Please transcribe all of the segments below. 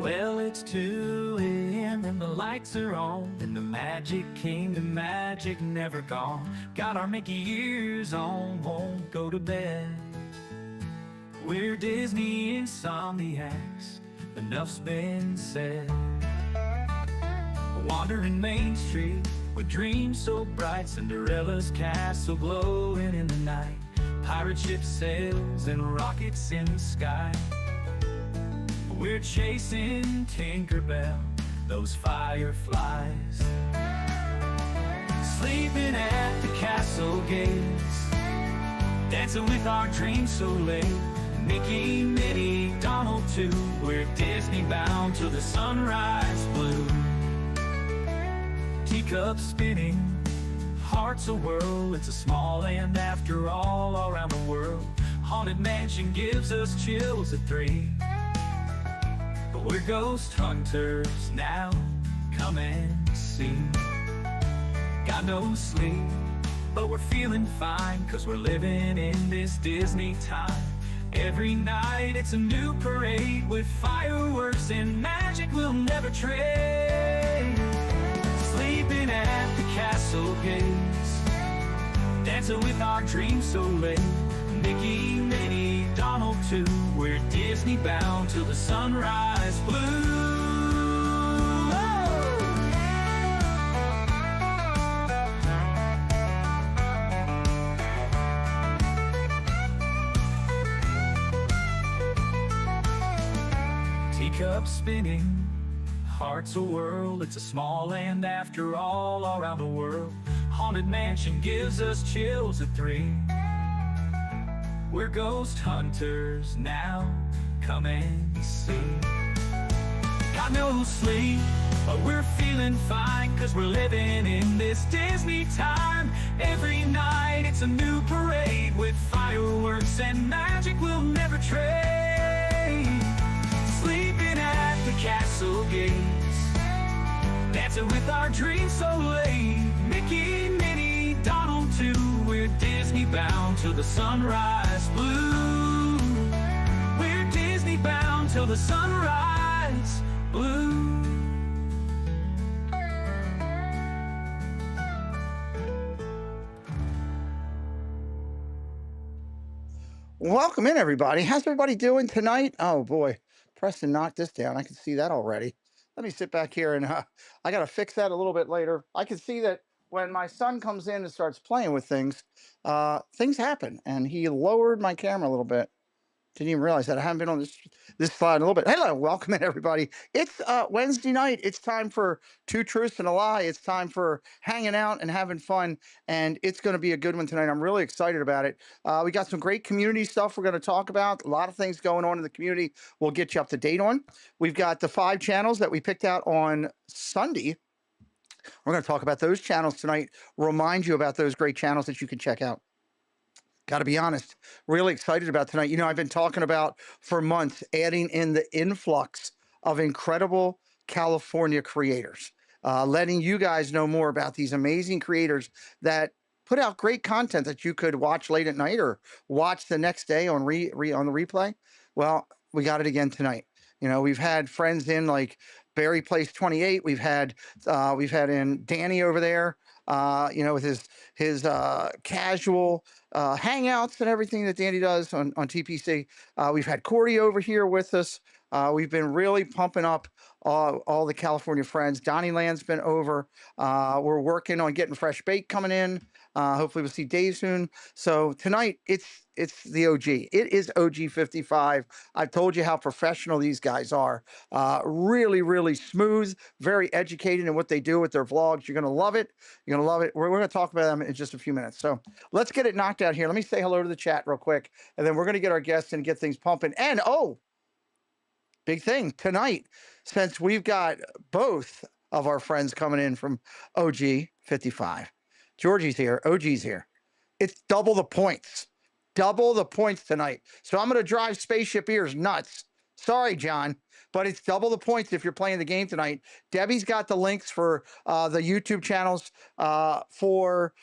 Well, it's 2 a.m. and the lights are on, and the Magic Kingdom magic never gone. Got our Mickey ears on, won't go to bed. We're Disney Insomniacs, enough's been said. Wandering Main Street with dreams so bright, Cinderella's castle glowing in the night, pirate ship sails and rockets in the sky. We're chasing Tinkerbell, those fireflies, sleeping at the castle gates, dancing with our dreams so late. Mickey, Minnie, Donald too, we're Disney bound till the sunrise blue. Teacups spinning, hearts a-whirl, it's a small land after all around the world. Haunted Mansion gives us chills at 3. But we're ghost hunters now, come and see. Got no sleep, but we're feeling fine, 'cause we're living in this Disney time. Every night it's a new parade with fireworks and magic we'll never trade. Sleeping at the castle gates, dancing with our dreams so late. Mickey, Minnie, Donald too, we're Disney bound till the sunrise blue. Teacups spinning, hearts a-whirl, it's a small land after all around the world. Haunted Mansion gives us chills at 3. We're ghost hunters now, come and see. Got no sleep, but we're feeling fine, 'cause we're living in this Disney time. Every night it's a new parade with fireworks and magic we'll never trade. Sleeping at the castle gates, dancing with our dreams so late. Mickey, Minnie, Donald too, we're Disney bound till the sunrise blue. We're Disney bound till the sunrise blue. Welcome in, everybody. How's everybody doing tonight? Oh boy, Preston knocked this down. I can see that already. Let me sit back here and I got to fix that a little bit later. I can see that when my son comes in and starts playing with things, things happen. And he lowered my camera a little bit. Didn't even realize that. I haven't been on this slide in a little bit. Hello, welcome in, everybody. It's Wednesday night. It's time for Two Truths and a Lie. It's time for hanging out and having fun, and it's going to be a good one tonight. I'm really excited about it. We got some great community stuff we're going to talk about. A lot of things going on in the community we'll get you up to date on. We've got the 5 channels that we picked out on Sunday. We're going to talk about those channels tonight, remind you about those great channels that you can check out. Got to be honest, really excited about tonight. You know, I've been talking about for months adding in the influx of incredible California creators, letting you guys know more about these amazing creators that put out great content that you could watch late at night or watch the next day on on the replay. Well, we got it again tonight. You know, we've had friends in like Barry Place 28. We've had in Danny over there, you know, with his casual hangouts and everything that Danny does on TPC. We've had Cordy over here with us. We've been really pumping up all the California friends. Donnieland's been over. We're working on getting Fresh Bake coming in. Hopefully we'll see Dave soon. So tonight it's the OG. It is OG 55. I've told you how professional these guys are. Really, really smooth, very educated in what they do with their vlogs. You're going to love it. You're going to love it. We're going to talk about them in just a few minutes. So let's get it knocked out here. Let me say hello to the chat real quick, and then we're going to get our guests in and get things pumping. And big thing tonight, since we've got both of our friends coming in from OG 55. Georgie's here, OG's here. It's double the points. Double the points tonight. So I'm going to drive Spaceship Ears nuts. Sorry, John, but it's double the points if you're playing the game tonight. Debbie's got the links for the YouTube channels for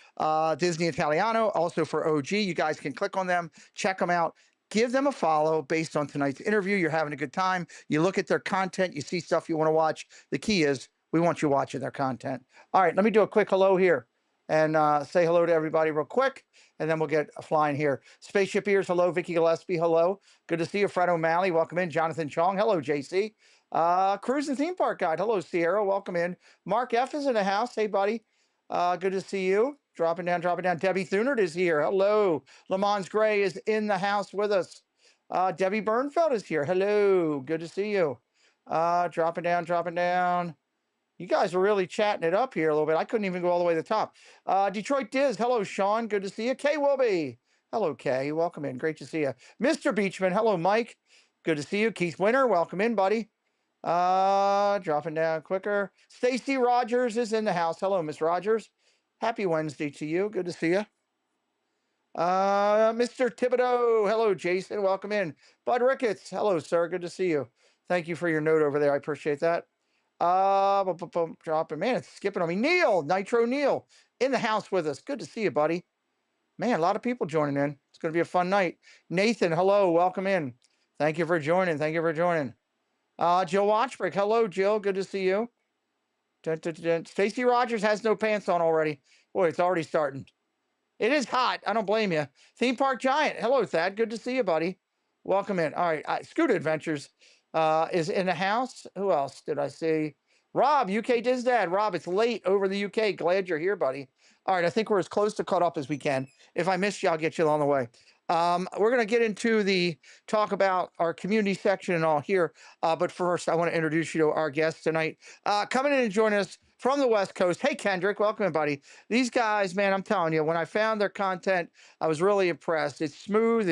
Disney Italiano, also for OG. You guys can click on them, check them out. give them a follow based on tonight's interview. You're having a good time. You look at their content, you see stuff you want to watch. The key is we want you watching their content. All right, let me do a quick hello here and say hello to everybody real quick, and then we'll get flying here. Spaceship Ears, hello. Vicky Gillespie, hello. Good to see you. Fred O'Malley, welcome in. Jonathan Chong, hello. JC. Cruise and Theme Park Guide, hello. Sierra, welcome in. Mark F is in the house. Hey, buddy. Good to see you. Dropping down, dropping down. Debbie Thunert is here. Hello. Lamont Gray is in the house with us. Debbie Bernfeld is here. Hello. Good to see you. Dropping down, dropping down. You guys are really chatting it up here a little bit. I couldn't even go all the way to the top. Detroit Diz. Hello, Sean. Good to see you. Kay Wilby. Hello, Kay. Welcome in. Great to see you. Mr. Beachman. Hello, Mike. Good to see you. Keith Winter. Welcome in, buddy. Dropping down quicker. Stacy Rogers is in the house. Hello, Miss Rogers. Happy Wednesday to you. Good to see you. Mr. Thibodeau. Hello, Jason. Welcome in. Bud Ricketts. Hello, sir. Good to see you. Thank you for your note over there. I appreciate that. Dropping. Man, it's skipping on me. Neil, Nitro Neil, in the house with us. Good to see you, buddy. Man, a lot of people joining in. It's going to be a fun night. Nathan, hello. Welcome in. Thank you for joining. Thank you for joining. Jill Watchbrick. Hello, Jill. Good to see you. Stacy Rogers has no pants on already. Boy, it's already starting. It is hot. I don't blame you. Theme Park Giant. Hello, Thad. Good to see you, buddy. Welcome in. All right. Scooter Adventures is in the house. Who else did I see? Rob, UK Dizdad. Rob, it's late over the UK. Glad you're here, buddy. All right. I think we're as close to caught up as we can. If I missed you, I'll get you along the way. We're going to get into the talk about our community section and all here. But first, I want to introduce you to our guest tonight. Coming in and joining us from the West Coast. Hey, Kendrick, welcome in, buddy. These guys, man, I'm telling you, when I found their content, I was really impressed. It's smooth.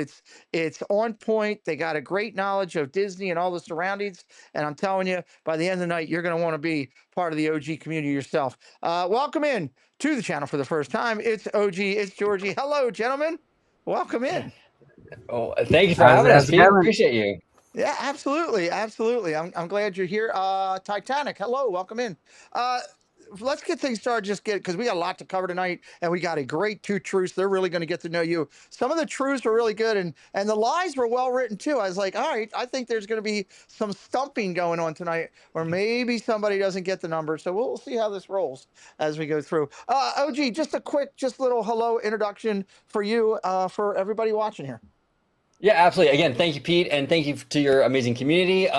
It's on point. They got a great knowledge of Disney and all the surroundings. And I'm telling you, by the end of the night, you're going to want to be part of the OG community yourself. Welcome in to the channel for the first time. It's OG. It's Georgie. Hello, gentlemen. Welcome in. Oh, thank you for having us, Pete. Appreciate you. Yeah, absolutely, absolutely. I'm glad you're here. Titanic, hello, welcome in. Let's get things started. Because we got a lot to cover tonight, and we got a great two truths. They're really going to get to know you. Some of the truths were really good, and the lies were well written too. I was like, all right, I think there's going to be some stumping going on tonight, or maybe somebody doesn't get the number. So we'll see how this rolls as we go through. OG, just a quick, little hello introduction for you, for everybody watching here. Yeah, absolutely. Again, thank you, Pete, and thank you to your amazing community.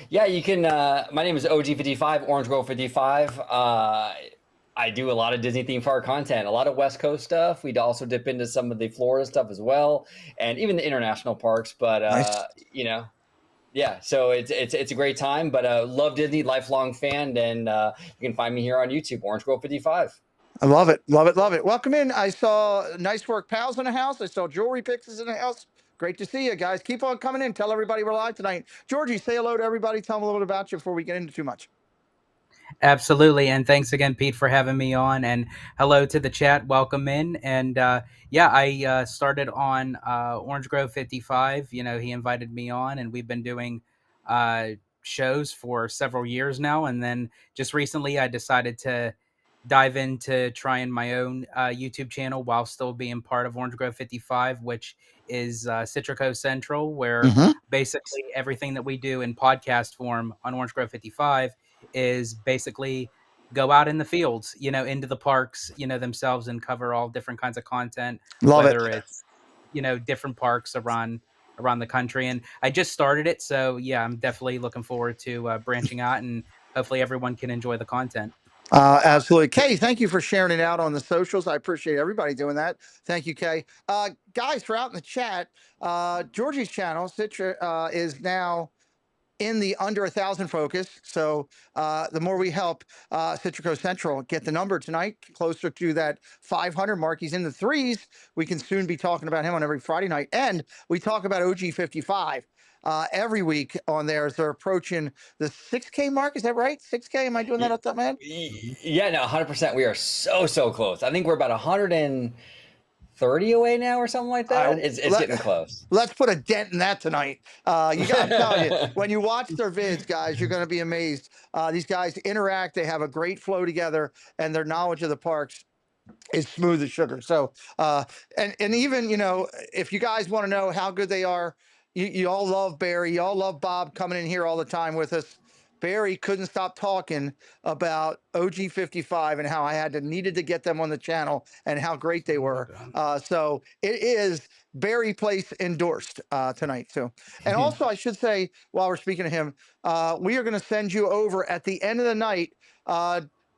Yeah, you can. My name is OG55, Orange Grove 55. I do a lot of Disney theme park content, a lot of West Coast stuff. We'd also dip into some of the Florida stuff as well, and even the international parks. But Nice. you know, yeah. So it's a great time. But love Disney, lifelong fan, and you can find me here on YouTube, Orange Grove 55. I love it, love it, love it. Welcome in. I saw Nice Work Pals in the house. I saw Jewelry Pixes in the house. Great to see you guys. Keep on coming in. Tell everybody we're live tonight. Georgie, say hello to everybody. Tell them a little bit about you before we get into too much. Absolutely. And thanks again, Pete, for having me on. And hello to the chat. Welcome in. And yeah, I started on Orange Grove 55. You know, he invited me on, and we've been doing shows for several years now. And then just recently, I decided to dive into trying my own YouTube channel while still being part of Orange Grove 55, which is Citrico Central, where basically everything that we do in podcast form on Orange Grove 55 is basically go out in the fields, you know, into the parks, you know, themselves, and cover all different kinds of content, Love whether it. it's, you know, different parks around the country. And I just started it. So yeah, I'm definitely looking forward to branching out, and hopefully everyone can enjoy the content. Absolutely. Kay, thank you for sharing it out on the socials. I appreciate everybody doing that. Thank you, Kay. Guys, for out in the chat, Georgie's channel, Citra, is now in the under 1,000 focus. So the more we help Citrico Central get the number tonight closer to that 500 mark, he's in the threes. We can soon be talking about him on every Friday night. And we talk about OG55 every week on there as they're approaching the 6K mark. Is that right? 6K? Am I doing that off the top of my head? Yeah, no, 100%. We are so close. I think we're about 130 away now or something like that. It's getting close. Let's put a dent in that tonight. You got to tell you, when you watch their vids, guys, you're going to be amazed. These guys interact. They have a great flow together, and their knowledge of the parks is smooth as sugar. So, and even, if you guys want to know how good they are, you all love Barry, you all love Bob coming in here all the time with us. Barry couldn't stop talking about OG 55 and how I needed to get them on the channel and how great they were. So it is Barry Place endorsed tonight too. And also, I should say, while we're speaking to him, we are going to send you over at the end of the night.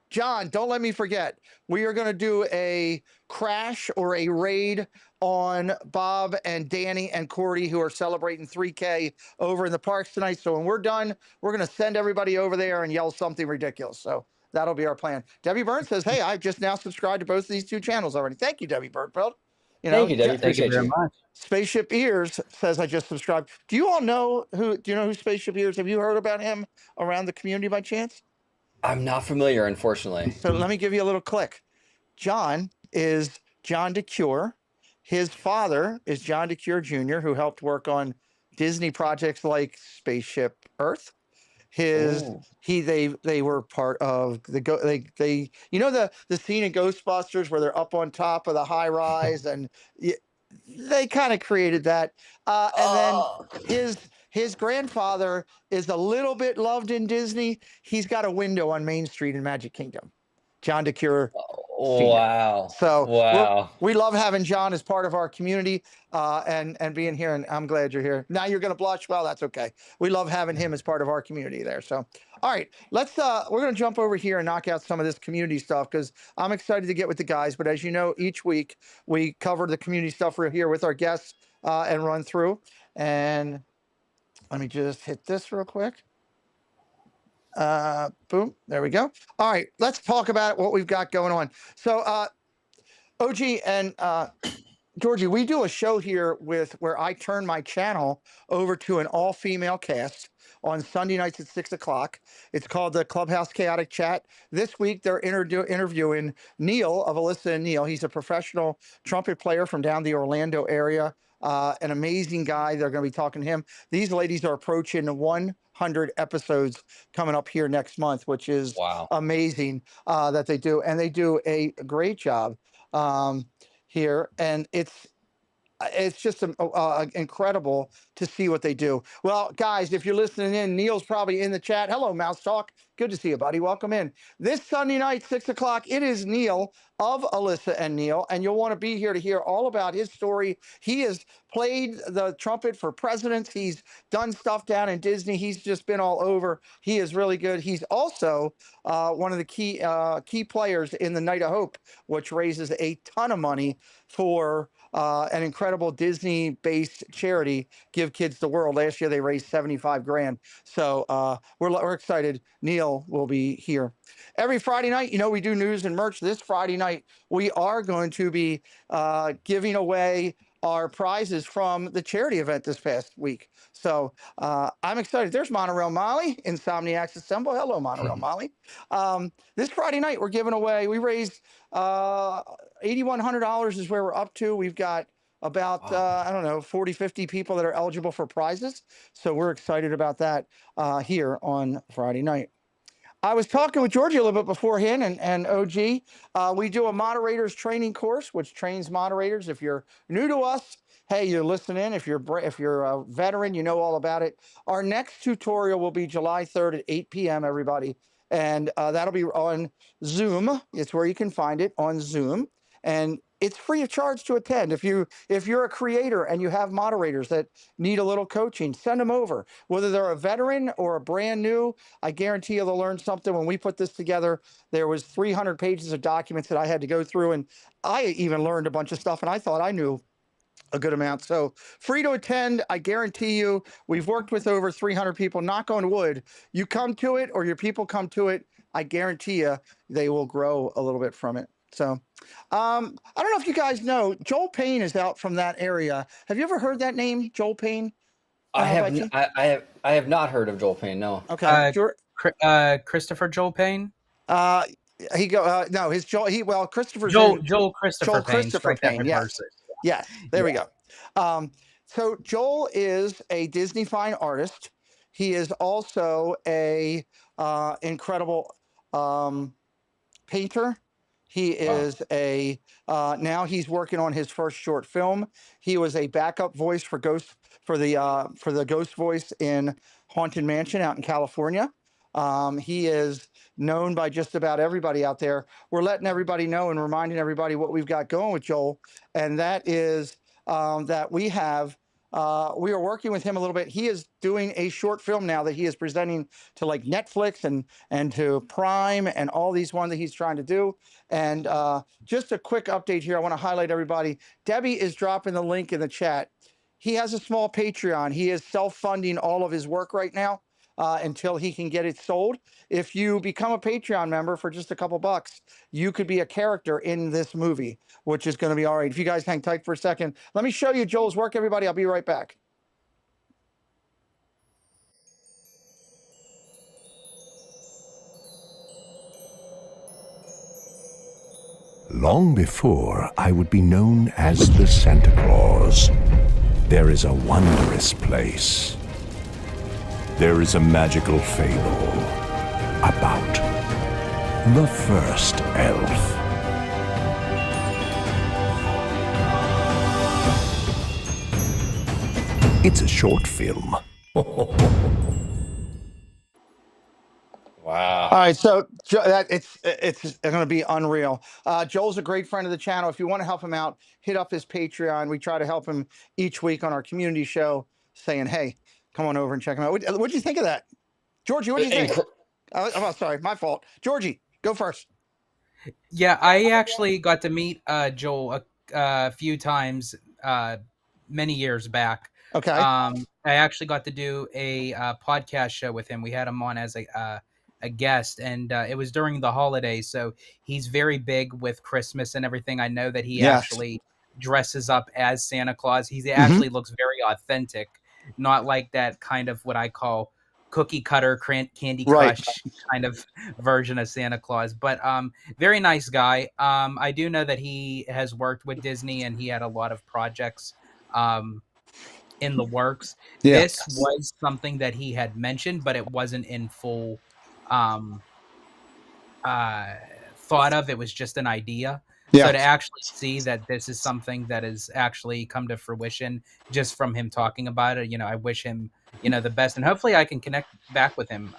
John, don't let me forget. We are going to do a crash or a raid on Bob and Danny and Cordy, who are celebrating 3K over in the parks tonight. So when we're done, we're going to send everybody over there and yell something ridiculous. So that'll be our plan. Debbie Burns says, "Hey, I've just now subscribed to both of these two channels already." Thank you, Debbie Burnfeld. Thank you, Debbie. Thank you Appreciate very you. much. Spaceship Ears says, "I just subscribed." Do you all know who? Do you know who Spaceship Ears? Have you heard about him around the community by chance? I'm not familiar, unfortunately. So let me give you a little click. John is John DeCure. His father is John DeCure Jr., who helped work on Disney projects like Spaceship Earth. Ooh. They were part of the the scene in Ghostbusters where they're up on top of the high rise, and they kind of created that. And then his grandfather is a little bit loved in Disney. He's got a window on Main Street in Magic Kingdom. John DeCure. Wow. So wow. we love having John as part of our community and being here. And I'm glad you're here. Now you're going to blush. Well, that's okay. We love having him as part of our community there. So, all right, we're going to jump over here and knock out some of this community stuff because I'm excited to get with the guys. But as you know, each week we cover the community stuff we're here with our guests and run through. And let me just hit this real quick. Boom. There we go. All right, let's talk about what we've got going on. So, OG and Georgie, we do a show here where I turn my channel over to an all-female cast on Sunday nights at 6 o'clock. It's called the Clubhouse Chaotic Chat. This week, they're interviewing Neil of Alyssa and Neil. He's a professional trumpet player from down the Orlando area. An amazing guy. They're going to be talking to him. These ladies are approaching 100 episodes coming up here next month, which is amazing that they do. And they do a great job here. And it's just incredible to see what they do. Well, guys, if you're listening in, Neil's probably in the chat. Hello, Mouse Talk. Good to see you, buddy. Welcome in. This Sunday night, 6 o'clock, it is Neil of Alyssa and Neil, and you'll want to be here to hear all about his story. He has played the trumpet for presidents. He's done stuff down in Disney. He's just been all over. He is really good. He's also one of the key players in the Night of Hope, which raises a ton of money for an incredible Disney-based charity, Give Kids the World. Last year they raised 75 grand. So we're excited. Neil will be here every Friday night. We do news and merch. This Friday night we are going to be giving away our prizes from the charity event this past week. So I'm excited. There's Monorail Molly, Insomniacs Assemble. Hello, Monorail Molly. This Friday night we're giving away. We raised $8,100 is where we're up to. We've got about, 40, 50 people that are eligible for prizes. So we're excited about that here on Friday night. I was talking with Georgie a little bit beforehand and OG. We do a moderators training course, which trains moderators. If you're new to us, hey, you're listening. If you're a veteran, you know all about it. Our next tutorial will be July 3rd at 8 p.m., everybody. And that'll be on Zoom. It's where you can find it, on Zoom. And it's free of charge to attend. If you're a creator and you have moderators that need a little coaching, send them over. Whether they're a veteran or a brand new, I guarantee you they'll learn something. When we put this together, there was 300 pages of documents that I had to go through, and I even learned a bunch of stuff, and I thought I knew a good amount. So free to attend. I guarantee you, we've worked with over 300 people. Knock on wood. You come to it or your people come to it, I guarantee you they will grow a little bit from it. So I don't know if you guys know, Joel Payne is out from that area. Have you ever heard that name, Joel Payne? I have not heard of Joel Payne. No. Okay. Christopher Joel Payne. No, his Joel. Christopher Joel Christopher Payne. Yes. Yes. There we go. So Joel is a Disney fine artist. He is also a incredible painter. He Wow. is a now he's working on his first short film. He was a backup voice for the ghost voice in Haunted Mansion out in California. He is known by just about everybody out there. We're letting everybody know and reminding everybody what we've got going with Joel, and that is that we are working with him a little bit. He is doing a short film now that he is presenting to like Netflix and to Prime and all these ones that he's trying to do. And just a quick update here. I want to highlight everybody. Debbie is dropping the link in the chat. He has a small Patreon. He is self-funding all of his work right now until he can get it sold. If you become a Patreon member for just a couple bucks, you could be a character in this movie, which is going to be all right. If you guys hang tight for a second, let me show you Joel's work, everybody. I'll be right back. Long before I would be known as the Santa Claus, there is a wondrous place. There is a magical fable about the first elf. It's a short film. Wow. All right, so it's going to be unreal. Joel's a great friend of the channel. If you want to help him out, hit up his Patreon. We try to help him each week on our community show, saying, "Hey, come on over and check him out." What'd you think of that, Georgie? What do you think? Oh, sorry, my fault. Georgie, go first. Yeah, I actually got to meet Joel a few times many years back. Okay. I actually got to do a podcast show with him. We had him on as a guest, and it was during the holidays. So he's very big with Christmas and everything. I know that he actually dresses up as Santa Claus. He actually looks very authentic, not like that kind of what I call cookie cutter Candy Crush kind of version of Santa Claus. But very nice guy. I do know that he has worked with Disney and he had a lot of projects in the works. Yeah. This was something that he had mentioned, but it wasn't in full thought of. It was just an idea. Yeah. So to actually see that this is something that has actually come to fruition just from him talking about it, I wish him, the best, and hopefully I can connect back with him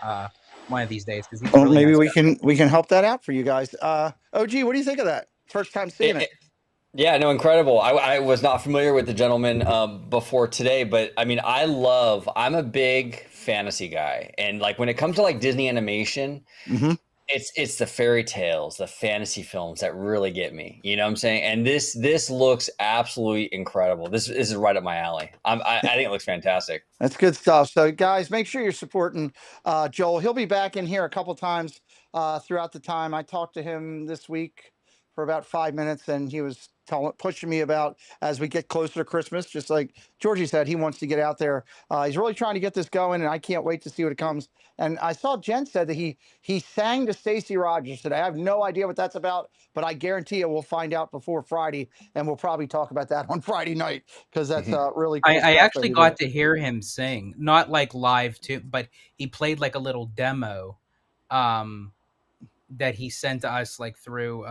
one of these days, because he's really maybe nice we can help that out for you guys. OG, what do you think of that? First time seeing it. Yeah, no, incredible. I was not familiar with the gentleman before today, but I mean, I'm a big fantasy guy, and like when it comes to like Disney animation, it's the fairy tales, the fantasy films that really get me. You know what I'm saying? And this looks absolutely incredible. This is right up my alley. I think it looks fantastic. That's good stuff. So guys, make sure you're supporting Joel. He'll be back in here a couple times throughout the time. I talked to him this week for about 5 minutes, and he was pushing me about as we get closer to Christmas. Just like Georgie said, he wants to get out there. He's really trying to get this going, and I can't wait to see what it comes. And I saw Jen said that he sang to Stacey Rogers today. I have no idea what that's about, but I guarantee you we'll find out before Friday, and we'll probably talk about that on Friday night, because that's really cool. I actually got to hear him sing, not like live too, but he played like a little demo that he sent to us like through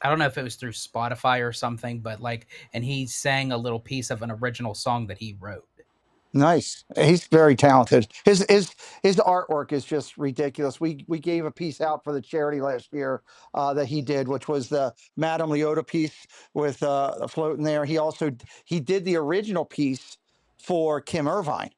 I don't know if it was through Spotify or something, but and he sang a little piece of an original song that he wrote. Nice. He's very talented. His artwork is just ridiculous. We gave a piece out for the charity last year that he did, which was the Madame Leota piece with a float in there. He did the original piece for Kim Irvine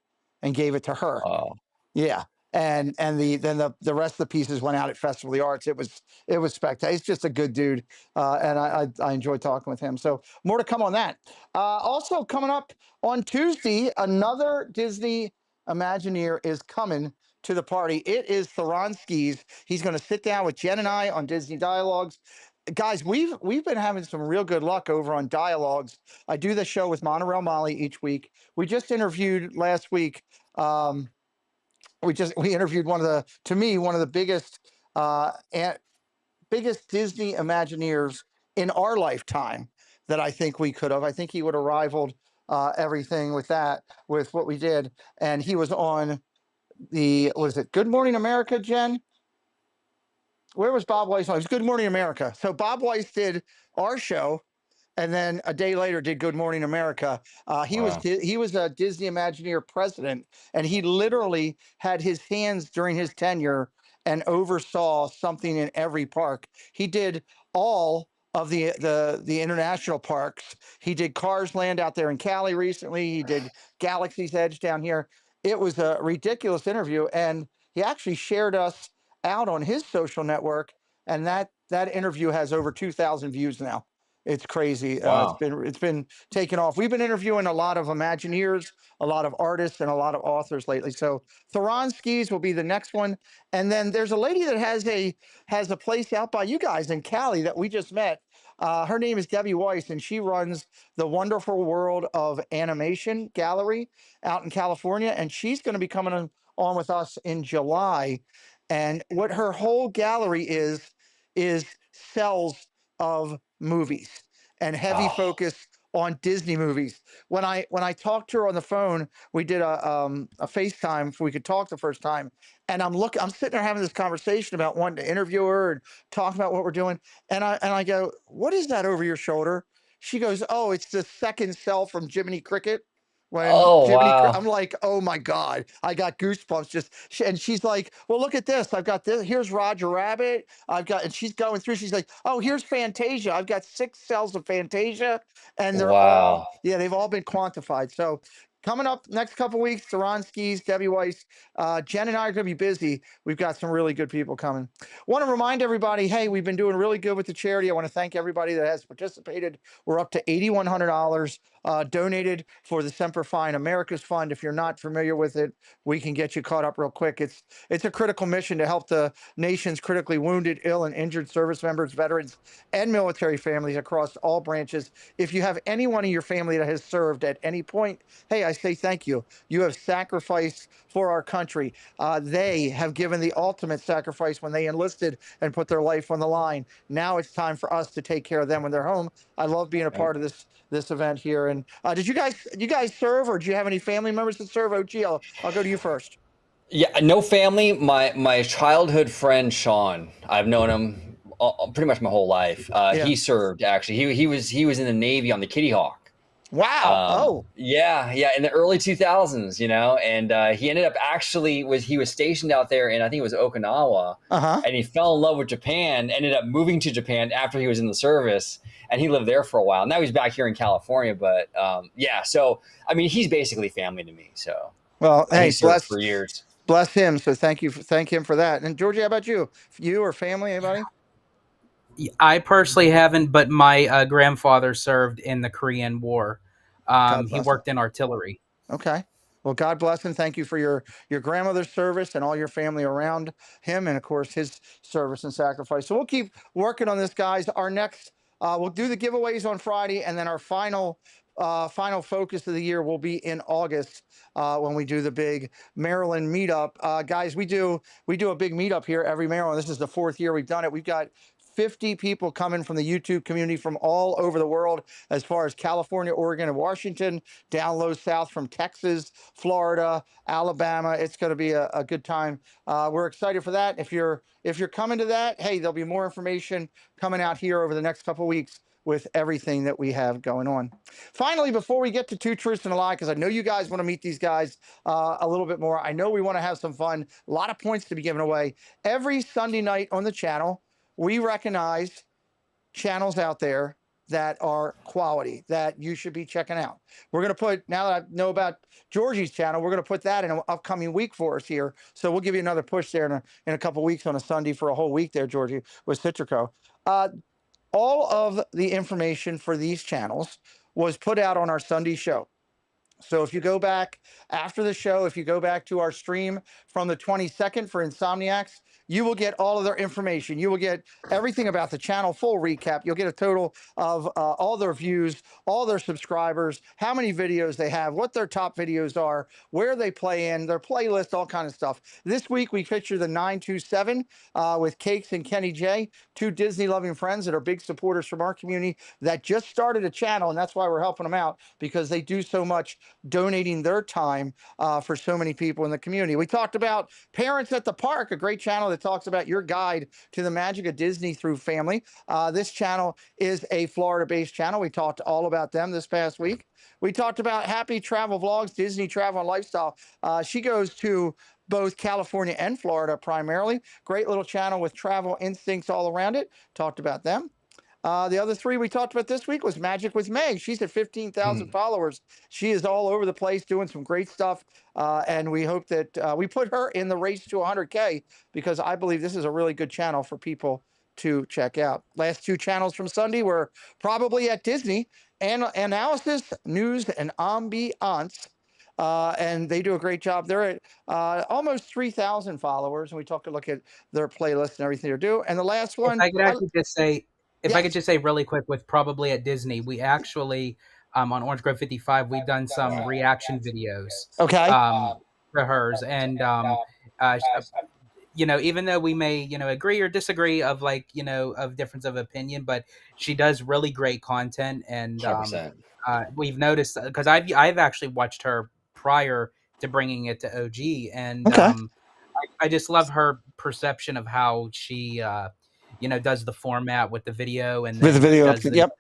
and gave it to her. Wow. Yeah. And the rest of the pieces went out at Festival of the Arts. It was spectacular. He's just a good dude, and I enjoy talking with him. So more to come on that. Also coming up on Tuesday, another Disney Imagineer is coming to the party. It is Theronskis. He's going to sit down with Jen and I on Disney Dialogues. Guys, we've been having some real good luck over on Dialogues. I do the show with Monorail Molly each week. We just interviewed last week. We interviewed one of the biggest Disney Imagineers in our lifetime that I think we could have. I think he would have rivaled everything with what we did. And he was on was it Good Morning America, Jen? where was Bob Weiss on? It was Good Morning America. So Bob Weiss did our show, and then a day later did Good Morning America. Wow. He was a Disney Imagineer president, and he literally had his hands during his tenure and oversaw something in every park. He did all of the international parks. He did Cars Land out there in Cali recently. He did Galaxy's Edge down here. It was a ridiculous interview, and he actually shared us out on his social network, and that interview has over 2,000 views now. It's crazy. Wow. It's been taken off. We've been interviewing a lot of Imagineers, a lot of artists, and a lot of authors lately. So Theron Skis will be the next one, and then there's a lady that has a place out by you guys in Cali that we just met. Her name is Debbie Weiss, and she runs the Wonderful World of Animation Gallery out in California, and she's going to be coming on with us in July. And what her whole gallery is cells of movies and heavy Oh, focus on Disney movies. When I talked to her on the phone, we did a FaceTime so we could talk the first time. And I'm sitting there having this conversation about wanting to interview her and talk about what we're doing. And I go, "What is that over your shoulder?" She goes, "Oh, it's the second cell from Jiminy Cricket." When oh wow. I'm like, "Oh my God, I got goosebumps." And she's like, "Well, look at this. I've got this. Here's Roger Rabbit. I've got," and she's going through. She's like, "Oh, here's Fantasia. I've got 6 cells of Fantasia, and Wow. they've all been quantified." So coming up next couple weeks, Theron Skis, Debbie Weiss, Jen and I are going to be busy. We've got some really good people coming. Want to remind everybody, hey, we've been doing really good with the charity. I want to thank everybody that has participated. We're up to $8,100 donated for the Semper Fi America's Fund. If you're not familiar with it, we can get you caught up real quick. It's a critical mission to help the nation's critically wounded, ill, and injured service members, veterans, and military families across all branches. If you have anyone in your family that has served at any point, hey, I say thank you. You have sacrificed for our country. They have given the ultimate sacrifice when they enlisted and put their life on the line. Now it's time for us to take care of them when they're home. I love being a part of this event here. And did you guys serve, or do you have any family members that serve? OG, I'll go to you first. Yeah, no family. My childhood friend Sean, I've known him pretty much my whole life. Yeah. He served actually. He was in the Navy on the Kitty Hawk. Wow. Yeah, in the early 2000s, and he ended up he was stationed out there in, I think it was Okinawa, and he fell in love with Japan, ended up moving to Japan after he was in the service, and he lived there for a while. Now he's back here in California, but so I mean, he's basically family to me. So well, hey, he served for years. Bless him. So thank him for that. And Georgie, how about you? You or family, anybody? I personally haven't, but my grandfather served in the Korean War. He worked in artillery. Okay. Well, God bless him. Thank you for your grandmother's service and all your family around him, and of course his service and sacrifice. So we'll keep working on this, guys. Our next, we'll do the giveaways on Friday, and then our final focus of the year will be in August when we do the big Maryland meetup. Guys, we do a big meetup here every Maryland. This is the 4th year we've done it. We've got 50 people coming from the YouTube community from all over the world, as far as California, Oregon, and Washington, down low south from Texas, Florida, Alabama. It's going to be a good time. We're excited for that. If you're coming to that, hey, there'll be more information coming out here over the next couple of weeks with everything that we have going on. Finally, before we get to Two Truths and a Lie, because I know you guys want to meet these guys a little bit more. I know we want to have some fun. A lot of points to be given away. Every Sunday night on the channel, we recognize channels out there that are quality that you should be checking out. We're going to put, now that I know about Georgie's channel, we're going to put that in an upcoming week for us here. So we'll give you another push there in a couple of weeks on a Sunday for a whole week there, Georgie, with Citrico. All of the information for these channels was put out on our Sunday show. So if you go back after the show, if you go back to our stream from the 22nd for Insomniacs, you will get all of their information. You will get everything about the channel, full recap. You'll get a total of all their views, all their subscribers, how many videos they have, what their top videos are, where they play in, their playlist, all kind of stuff. This week, we feature the 927 with Cakes and Kenny J, 2 Disney-loving friends that are big supporters from our community that just started a channel, and that's why we're helping them out, because they do so much donating their time for so many people in the community. We talked about Parents at the Park, a great channel that talks about your guide to the magic of Disney through family. This channel is a Florida-based channel. We talked all about them this past week. We talked about Happy Travel Vlogs, Disney Travel and Lifestyle. She goes to both California and Florida primarily. Great little channel with travel instincts all around it. Talked about them. The other three we talked about this week was Magic with Meg. She's at 15,000 followers. She is all over the place doing some great stuff. And we hope that we put her in the race to 100K because I believe this is a really good channel for people to check out. Last two channels from Sunday were probably at Disney and Analysis, News, and Ambiance. And they do a great job. They're at almost 3,000 followers. And we talk a look at their playlist and everything they do. And the last If one, I could actually just say, if I could yes. just say really quick, with probably at Disney, we actually on Orange Grove 55, we've done some reaction videos Okay. to hers, and even though we may agree or disagree of of difference of opinion, but she does really great content, and 100%. we've noticed because I've actually watched her prior to bringing it to OG, and Okay. I just love her perception of how she does the format with the video, and With the then video. does the Yep.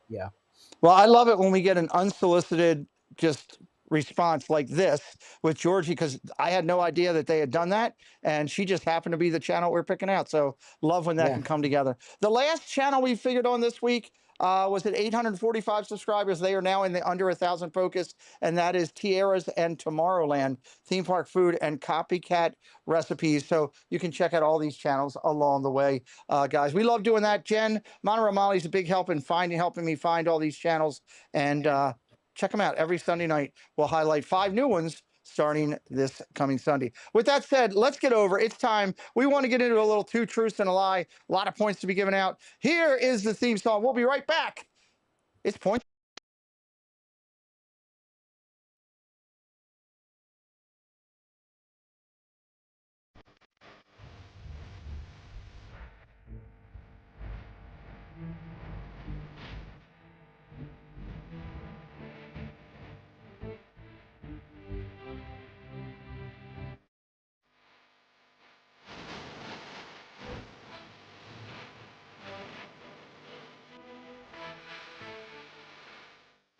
yeah. Well, I love it when we get an unsolicited just response like this with Georgie, because I had no idea that they had done that. And she just happened to be the channel we're picking out. So love when that Yeah. can come together. The last channel we figured on this week was at 845 subscribers. They are now in the under 1,000 focus, and that is Tierras and Tomorrowland, theme park food and copycat recipes. So you can check out all these channels along the way, guys. We love doing that. Jen Monteramali's a big help in helping me find all these channels, and check them out every Sunday night. We'll highlight 5 new ones starting this coming Sunday. With that said, let's get over. It's time. We want to get into a little two truths and a lie. A lot of points to be given out. Here is the theme song. We'll be right back. It's points.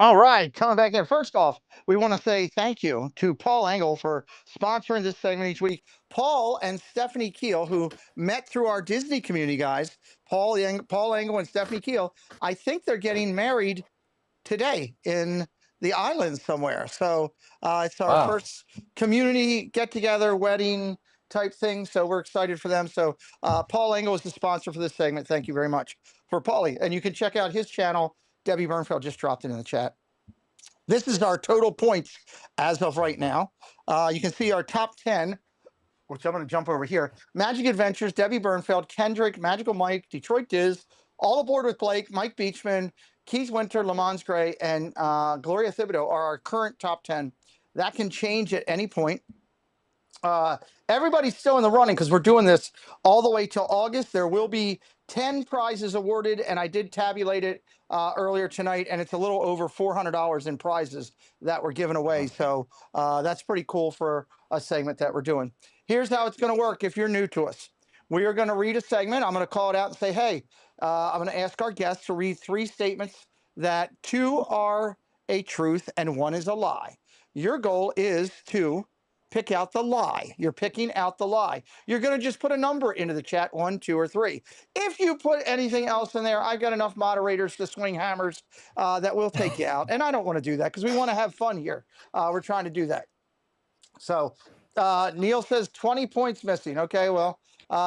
All right, coming back in. First off, we want to say thank you to Paul Engel for sponsoring this segment each week. Paul and Stephanie Keel, who met through our Disney community, guys. Paul Engel and Stephanie Keel. I think they're getting married today in the islands somewhere. So it's our first community get together, wedding type thing. So we're excited for them. So Paul Engel is the sponsor for this segment. Thank you very much for Paulie. And you can check out his channel. Debbie Bernfeld just dropped it in the chat. This is our total points as of right now. You can see our top 10, which I'm going to jump over here. Magic Adventures, Debbie Bernfeld, Kendrick, Magical Mike, Detroit Diz, All Aboard with Blake, Mike Beachman, Keith Winter, Lamont Gray, and Gloria Thibodeau are our current top 10. That can change at any point. Everybody's still in the running because we're doing this all the way till August. There will be 10 prizes awarded, and I did tabulate it earlier tonight, and it's a little over $400 in prizes that we're giving away. So that's pretty cool for a segment that we're doing. Here's how it's going to work if you're new to us. We are going to read a segment. I'm going to call it out and say, hey, I'm going to ask our guests to read 3 statements that 2 are a truth and 1 is a lie. Your goal is to pick out the lie. You're picking out the lie. You're going to just put a number into the chat, 1, 2, or 3. If you put anything else in there, I've got enough moderators to swing hammers that will take you out. And I don't want to do that because we want to have fun here. We're trying to do that. So Neil says 20 points missing. Okay, well,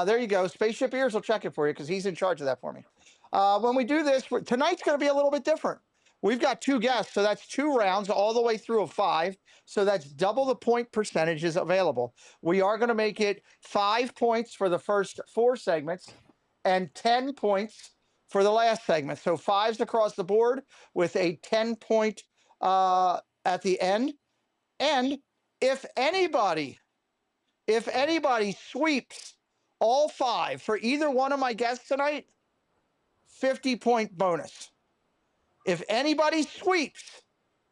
there you go. Spaceship Ears will check it for you because he's in charge of that for me. When we do this, tonight's going to be a little bit different. We've got 2 guests, so that's 2 rounds all the way through of 5. So that's double the point percentages available. We are going to make it 5 points for the first 4 segments and 10 points for the last segment. So 5s across the board with a 10-point at the end. And if anybody sweeps all 5 for either one of my guests tonight, 50-point bonus. If anybody sweeps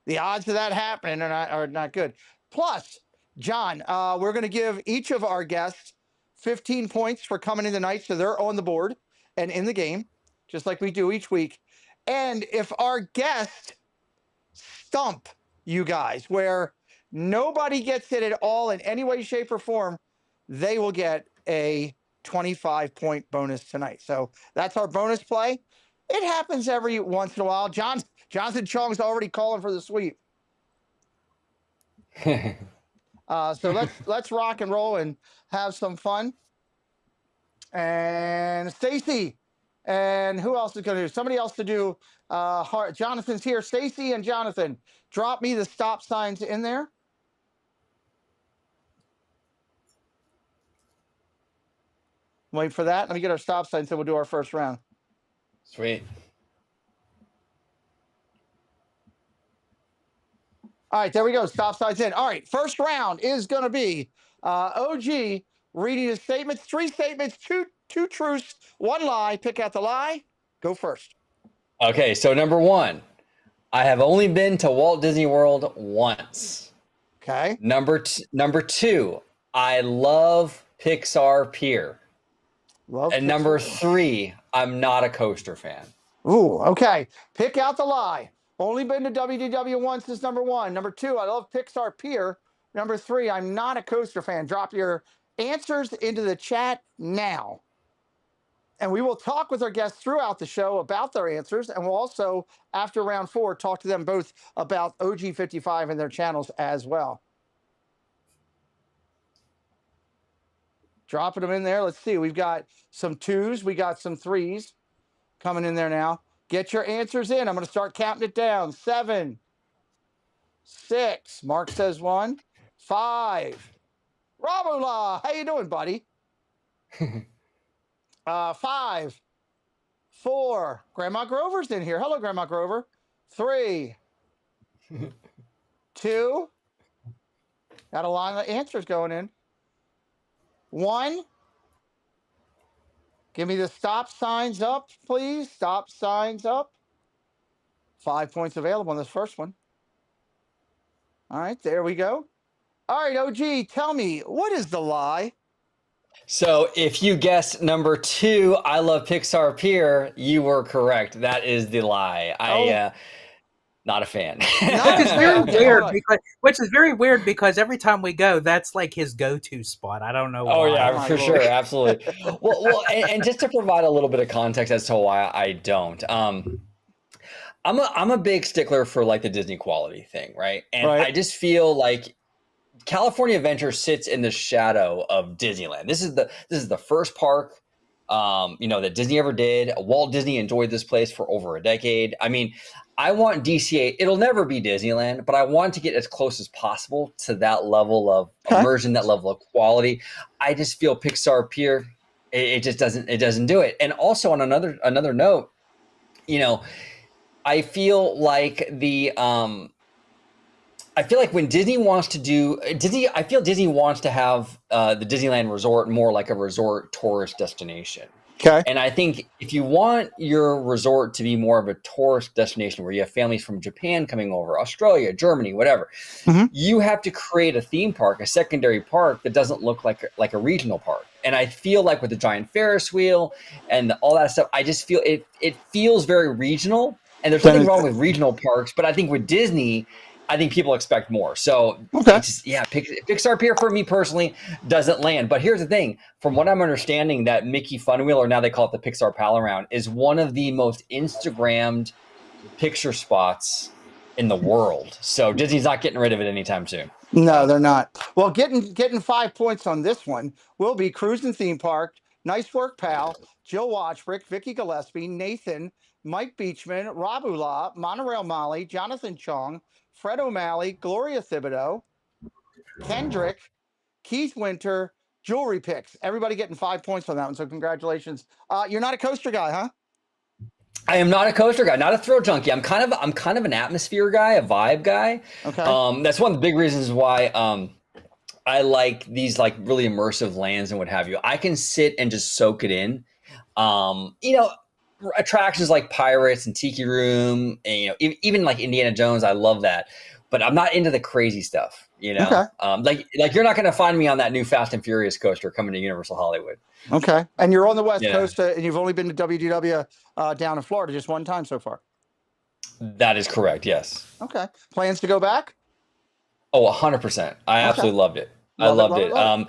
the odds of that happening are not good. Plus, John, we're going to give each of our guests 15 points for coming in tonight, so they're on the board and in the game, just like we do each week. And if our guests stump you guys, where nobody gets it at all in any way, shape, or form, they will get a 25-point bonus tonight. So that's our bonus play. It happens every once in a while. Jonathan Chong's already calling for the sweep. So let's rock and roll and have some fun. And Stacy, and who else is going to do? Somebody else to do. Jonathan's here. Stacy and Jonathan, drop me the stop signs in there. Wait for that. Let me get our stop signs, so we'll do our first round. Sweet. All right, there we go. Stop signs in. All right, first round is going to be OG reading his statements. 3 statements, two truths, 1 lie. Pick out the lie. Go first. Okay, so number 1, I have only been to Walt Disney World once. Okay. Number 2, I love Pixar Pier. Love and Pixar. number 3, I'm not a coaster fan. Ooh, okay. Pick out the lie. Only been to WDW once is number 1. Number 2, I love Pixar Pier. Number 3, I'm not a coaster fan. Drop your answers into the chat now. And we will talk with our guests throughout the show about their answers. And we'll also, after round 4, talk to them both about OG55 and their channels as well. Dropping them in there. Let's see. We've got some 2s. We got some 3s coming in there now. Get your answers in. I'm going to start counting it down. 7, 6. Mark says 1. 5. Rabula, how you doing, buddy? 5, 4. Grandma Grover's in here. Hello, Grandma Grover. 3, 2. Got a lot of answers going in. 1. Give me the stop signs up, please. Stop signs up. 5 points available on this first one. All right, there we go. All right, OG, tell me, what is the lie? So if you guessed number 2, I love Pixar Pier, you were correct. That is the lie. Not a fan. Which is very weird because every time we go, that's like his go-to spot. I don't know why. Oh yeah, for sure, absolutely. Well, and just to provide a little bit of context as to why I don't. I'm a big stickler for like the Disney quality thing, right? And I just feel like California Adventure sits in the shadow of Disneyland. This is the first park that Disney ever did. Walt Disney enjoyed this place for over a decade. I mean, I want DCA. It'll never be Disneyland, but I want to get as close as possible to that level of immersion, that level of quality. I just feel Pixar Pier, it just doesn't do it. And also on another note, I feel like when Disney wants to do I feel Disney wants to have the Disneyland Resort more like a resort tourist destination. Okay. And I think if you want your resort to be more of a tourist destination where you have families from Japan coming over, Australia, Germany, whatever, you have to create a theme park, a secondary park that doesn't look like a regional park. And I feel like with the giant Ferris wheel and all that stuff, I just feel it feels very regional. And there's nothing wrong with regional parks, but I think with Disney, I think people expect more. So Pixar Pier for me personally doesn't land. But here's the thing. From what I'm understanding, that Mickey Fun Wheel, or now they call it the Pixar Pal Around, is one of the most Instagrammed picture spots in the world. So Disney's not getting rid of it anytime soon. No, they're not. Well, getting 5 points on this one will be Cruising Theme Park, Nice Work Pal, Jill Watchbrick, Vicky Gillespie, Nathan, Mike Beachman, Rob Ula, Monorail Molly, Jonathan Chong, Fred O'Malley, Gloria Thibodeau, Kendrick, Keith Winter, Jewelry Picks. Everybody getting 5 points on that one, so congratulations. You're not a coaster guy, huh? I am not a coaster guy, not a thrill junkie. I'm kind of an atmosphere guy, a vibe guy. Okay. That's one of the big reasons why I like these like really immersive lands and what have you. I can sit and just soak it in. attractions like Pirates and Tiki Room, and even like Indiana Jones. I love that, but I'm not into the crazy stuff. Okay. Like you're not going to find me on that new Fast and Furious coaster coming to Universal Hollywood. Okay. And you're on the West Coast, and you've only been to WDW down in Florida just one time so far. That is correct. Yes. Okay. Plans to go back? Oh, 100%. I absolutely loved it. I loved it.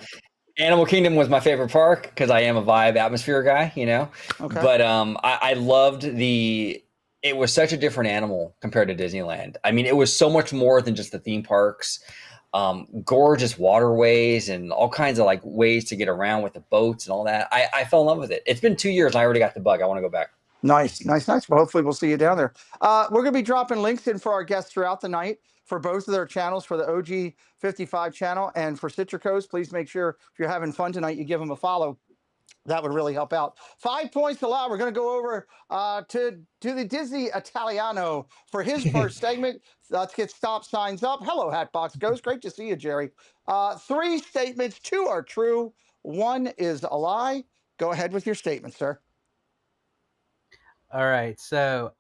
Animal Kingdom was my favorite park because I am a vibe atmosphere guy, Okay. But I loved it was such a different animal compared to Disneyland. I mean, it was so much more than just the theme parks. Gorgeous waterways and all kinds of like ways to get around with the boats and all that. I fell in love with it. It's been 2 years. And I already got the bug. I want to go back. Nice. Well, hopefully we'll see you down there. We're going to be dropping links in for our guests throughout the night for both of their channels, for the OG 55 channel and for Citrico's. Please make sure if you're having fun tonight, you give them a follow. That would really help out. 5 points allowed. We're going to go over to the Disney Italiano for his first segment. Let's get stop signs up. Hello, Hatbox Ghost. Great to see you, Jerry. 3 statements. 2 are true. 1 is a lie. Go ahead with your statement, sir. All right. So,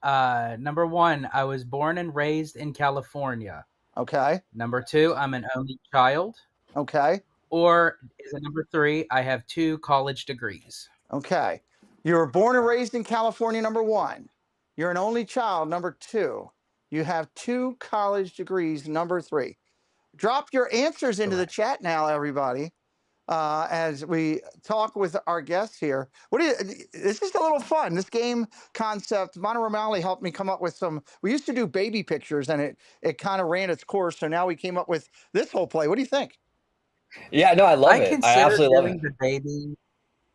number 1, I was born and raised in California. Okay. Number 2, I'm an only child. Okay. Or is it number 3, I have 2 college degrees. Okay. You were born and raised in California, number 1. You're an only child, number 2. You have 2 college degrees, number 3. Drop your answers into the chat now, everybody. As we talk with our guests here. It's just a little fun. This game concept, Mono Romali helped me come up with we used to do baby pictures and it kind of ran its course. So now we came up with this whole play. What do you think? Yeah, no, I love it. I absolutely love it. The baby.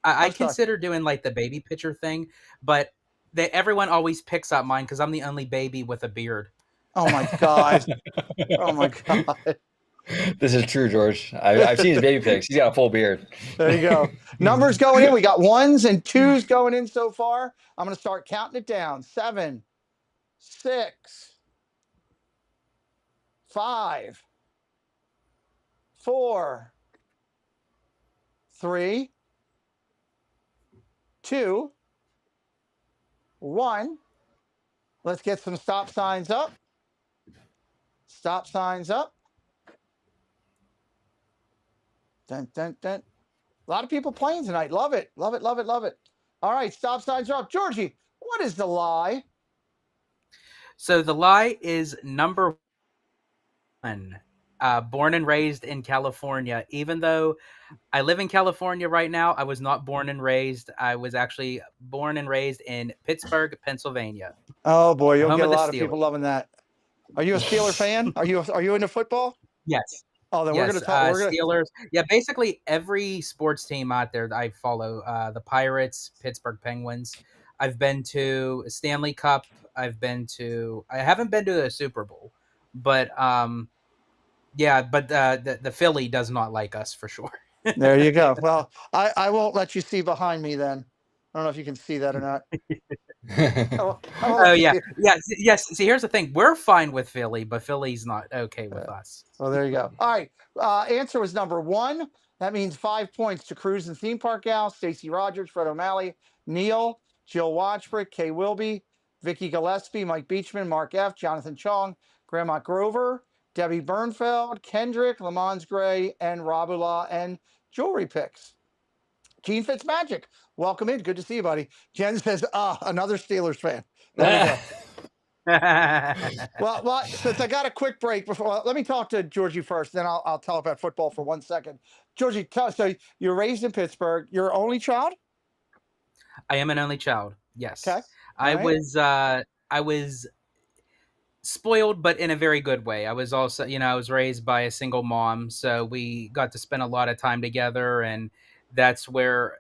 I consider doing like the baby picture thing, but everyone always picks up mine because I'm the only baby with a beard. Oh my God. Oh my God. This is true, George. I've seen his baby pics. He's got a full beard. There you go. Numbers going in. We got 1s and 2s going in so far. I'm going to start counting it down. 7, 6, 5, 4, 3, 2, 1. Let's get some stop signs up. Stop signs up. Dun, dun, dun. A lot of people playing tonight. Love it. Love it. Love it. Love it. All right. Stop signs are up. Georgie, what is the lie? So the lie is number 1. Born and raised in California. Even though I live in California right now, I was not born and raised. I was actually born and raised in Pittsburgh, Pennsylvania. Oh boy, you'll get a lot of people loving that. Are you a Steeler fan? Are you into football? Yes. Oh, then we're going to talk. Steelers. Yeah, basically every sports team out there that I follow. The Pirates, Pittsburgh Penguins. I've been to Stanley Cup. I haven't been to a Super Bowl, but yeah, but the Philly does not like us for sure. There you go. Well, I won't let you see behind me then. I don't know if you can see that or not. Yes. See, here's the thing: we're fine with Philly, but Philly's not okay with us. Well, there you go. All right. Answer was number 1. That means 5 points to Cruise and Theme Park Gal, Stacey Rogers, Fred O'Malley, Neil, Jill Watchbrick, Kay Wilby, Vicky Gillespie, Mike Beachman, Mark F., Jonathan Chong, Grandma Grover, Debbie Bernfeld, Kendrick, Lamont Gray, and Rabula, and Jewelry Picks. Gene Fitzmagic, welcome in. Good to see you, buddy. Jen says, another Steelers fan. There we go. well, since I got a quick break before, let me talk to Georgie first, then I'll tell about football for 1 second. Georgie, so you're raised in Pittsburgh. You're only child? I am an only child. Yes. Okay. I was spoiled, but in a very good way. I was also, I was raised by a single mom, so we got to spend a lot of time together, and that's where,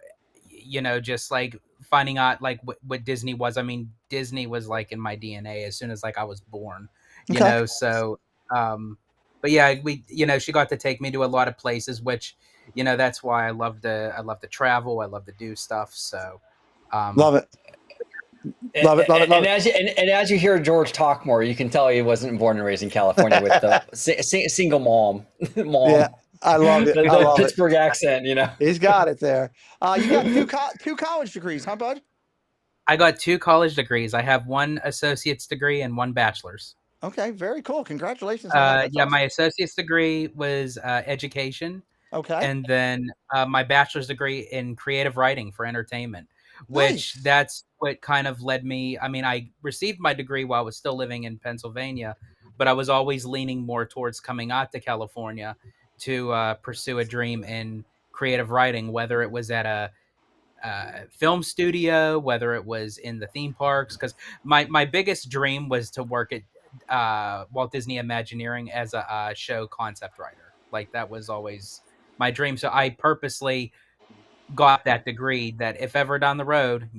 just like finding out like what Disney was. I mean, Disney was like in my DNA as soon as like I was born, so, but yeah, she got to take me to a lot of places, which, that's why I love to travel. I love to do stuff. So, love it. Love it. And as you hear George talk more, you can tell he wasn't born and raised in California with the single mom. Yeah, I love it. The Pittsburgh accent, He's got it there. You got 2 college degrees, huh, bud? I got 2 college degrees. I have 1 associate's degree and 1 bachelor's. Okay, very cool. Congratulations on that. That's Yeah, awesome. my associate's degree was education, Okay, and then my bachelor's degree in creative writing for entertainment, which nice. that's what kind of led me. I mean, I received my degree while I was still living in Pennsylvania, but I was always leaning more towards coming out to California to pursue a dream in creative writing, whether it was at a film studio, whether it was in the theme parks. Because my biggest dream was to work at Walt Disney Imagineering as a show concept writer. Like that was always my dream. So I purposely got that degree. That if ever down the road,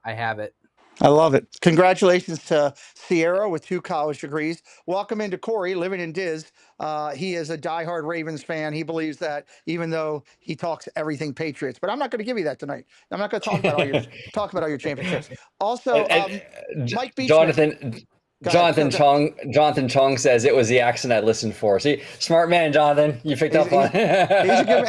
I have it. I love it. Congratulations to Sierra with 2 college degrees. Welcome into Corey, living in Diz. He is a diehard Ravens fan. He believes that even though he talks everything Patriots, but I'm not going to give you that tonight. I'm not going to talk about all your championships. Also, Mike Beachman. Go ahead. Jonathan Chong says it was the accent I listened for. See, smart man, Jonathan. You picked up on.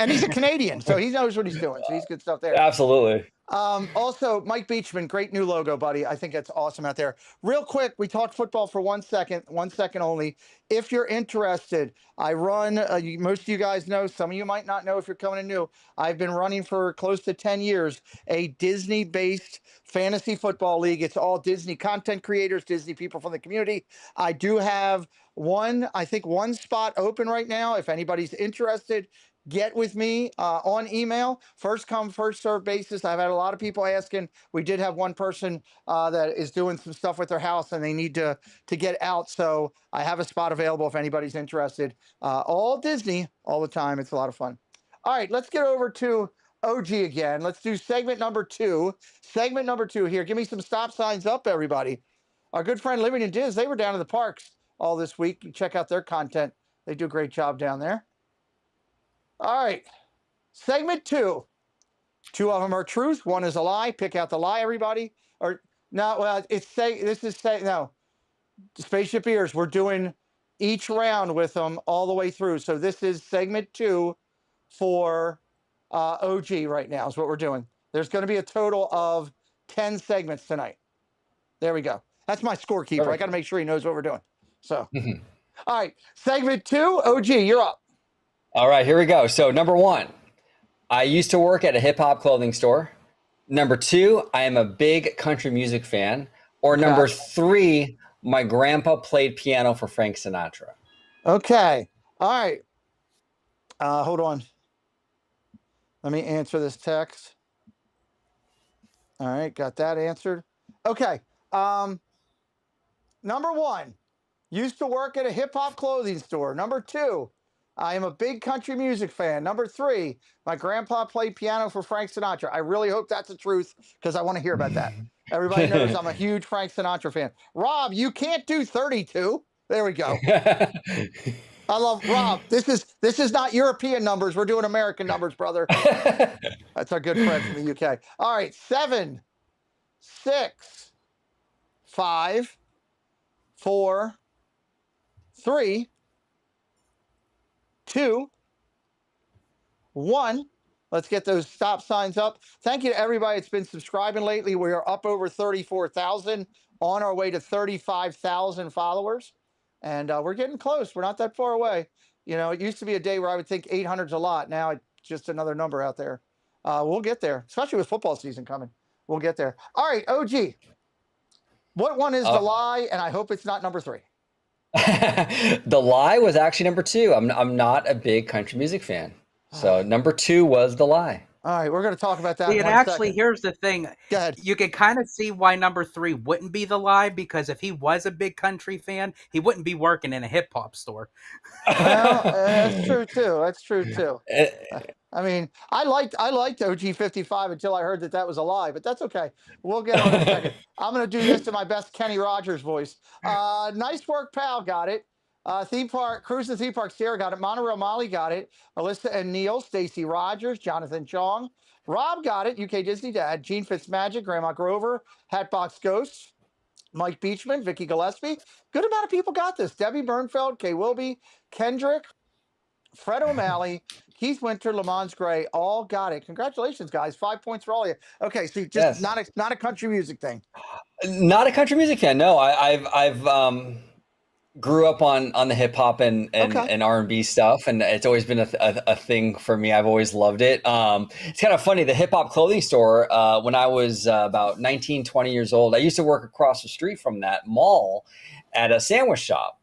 He's a Canadian, so he knows what he's doing. So he's good stuff there. Absolutely. Also, Mike Beachman, great new logo, buddy. I think that's awesome out there. Real quick, we talked football for 1 second only. If you're interested, I run, most of you guys know, some of you might not know if you're coming in new. I've been running for close to 10 years, a Disney-based fantasy football league. It's all Disney content creators, Disney people from the community. I do have one spot open right now. If anybody's interested, get with me on email. First come, first serve basis. I've had a lot of people asking. We did have one person that is doing some stuff with their house and they need to get out. So I have a spot available if anybody's interested. All Disney, all the time. It's a lot of fun. All right, let's get over to OG again. Let's do segment number 2. Segment number 2 here. Give me some stop signs up, everybody. Our good friend Living in Diz, they were down in the parks all this week. You check out their content. They do a great job down there. All right, segment 2. 2 of them are truth. 1 is a lie. Pick out the lie, everybody. Or no, well, no. Spaceship Ears. We're doing each round with them all the way through. So this is segment 2 for OG right now is what we're doing. There's going to be a total of 10 segments tonight. There we go. That's my scorekeeper. I got to make sure he knows what we're doing. So, all right, segment 2, OG, you're up. All right, here we go. So number 1, I used to work at a hip hop clothing store. Number 2, I am a big country music fan. Or number 3, my grandpa played piano for Frank Sinatra. Okay. All right. Hold on. Let me answer this text. All right, got that answered. Okay. Number 1, used to work at a hip hop clothing store. Number 2, I am a big country music fan. Number 3, my grandpa played piano for Frank Sinatra. I really hope that's the truth because I want to hear about that. Everybody knows I'm a huge Frank Sinatra fan. Rob, you can't do 32. There we go. I love Rob. This is not European numbers. We're doing American numbers, brother. That's our good friend from the UK. All right, 7, 6, 5, 4, 3, 2, 1. Let's get those stop signs up. Thank you to everybody that's been subscribing lately. We are up over 34,000, on our way to 35,000 followers. And we're getting close. We're not that far away. It used to be a day where I would think 800's a lot. Now it's just another number out there. We'll get there, especially with football season coming. We'll get there. All right, OG. What one is the lie? And I hope it's not number 3. The lie was actually number 2. I'm not a big country music fan. So number 2 was the lie. All right, we're going to talk about that. See, and actually, here's the thing. Go ahead. You can kind of see why number 3 wouldn't be the lie, because if he was a big country fan, he wouldn't be working in a hip hop store. Well, that's true too. That's true too. I mean, I liked OG 55 until I heard that was a lie, but that's okay. We'll get on in a second. I'm going to do this in my best Kenny Rogers voice. Nice work, pal. Got it. Theme Park, Cruise and Theme Park, Sarah got it. Monorail Molly got it. Alyssa and Neil, Stacy Rogers, Jonathan Chong. Rob got it. UK Disney Dad. Gene Fitzmagic, Grandma Grover, Hatbox Ghosts, Mike Beachman, Vicky Gillespie. Good amount of people got this. Debbie Bernfeld, Kay Wilby, Kendrick, Fred O'Malley, Keith Winter, Lamont Gray, all got it. Congratulations, guys! 5 points for all of you. Okay, so just Yes. not a country music thing. Not a country music fan. No, I've grew up on the hip hop Okay. and R&B stuff, and it's always been a thing for me. I've always loved it. It's kind of funny. The hip hop clothing store, when I was about 19, 20 years old, I used to work across the street from that mall at a sandwich shop.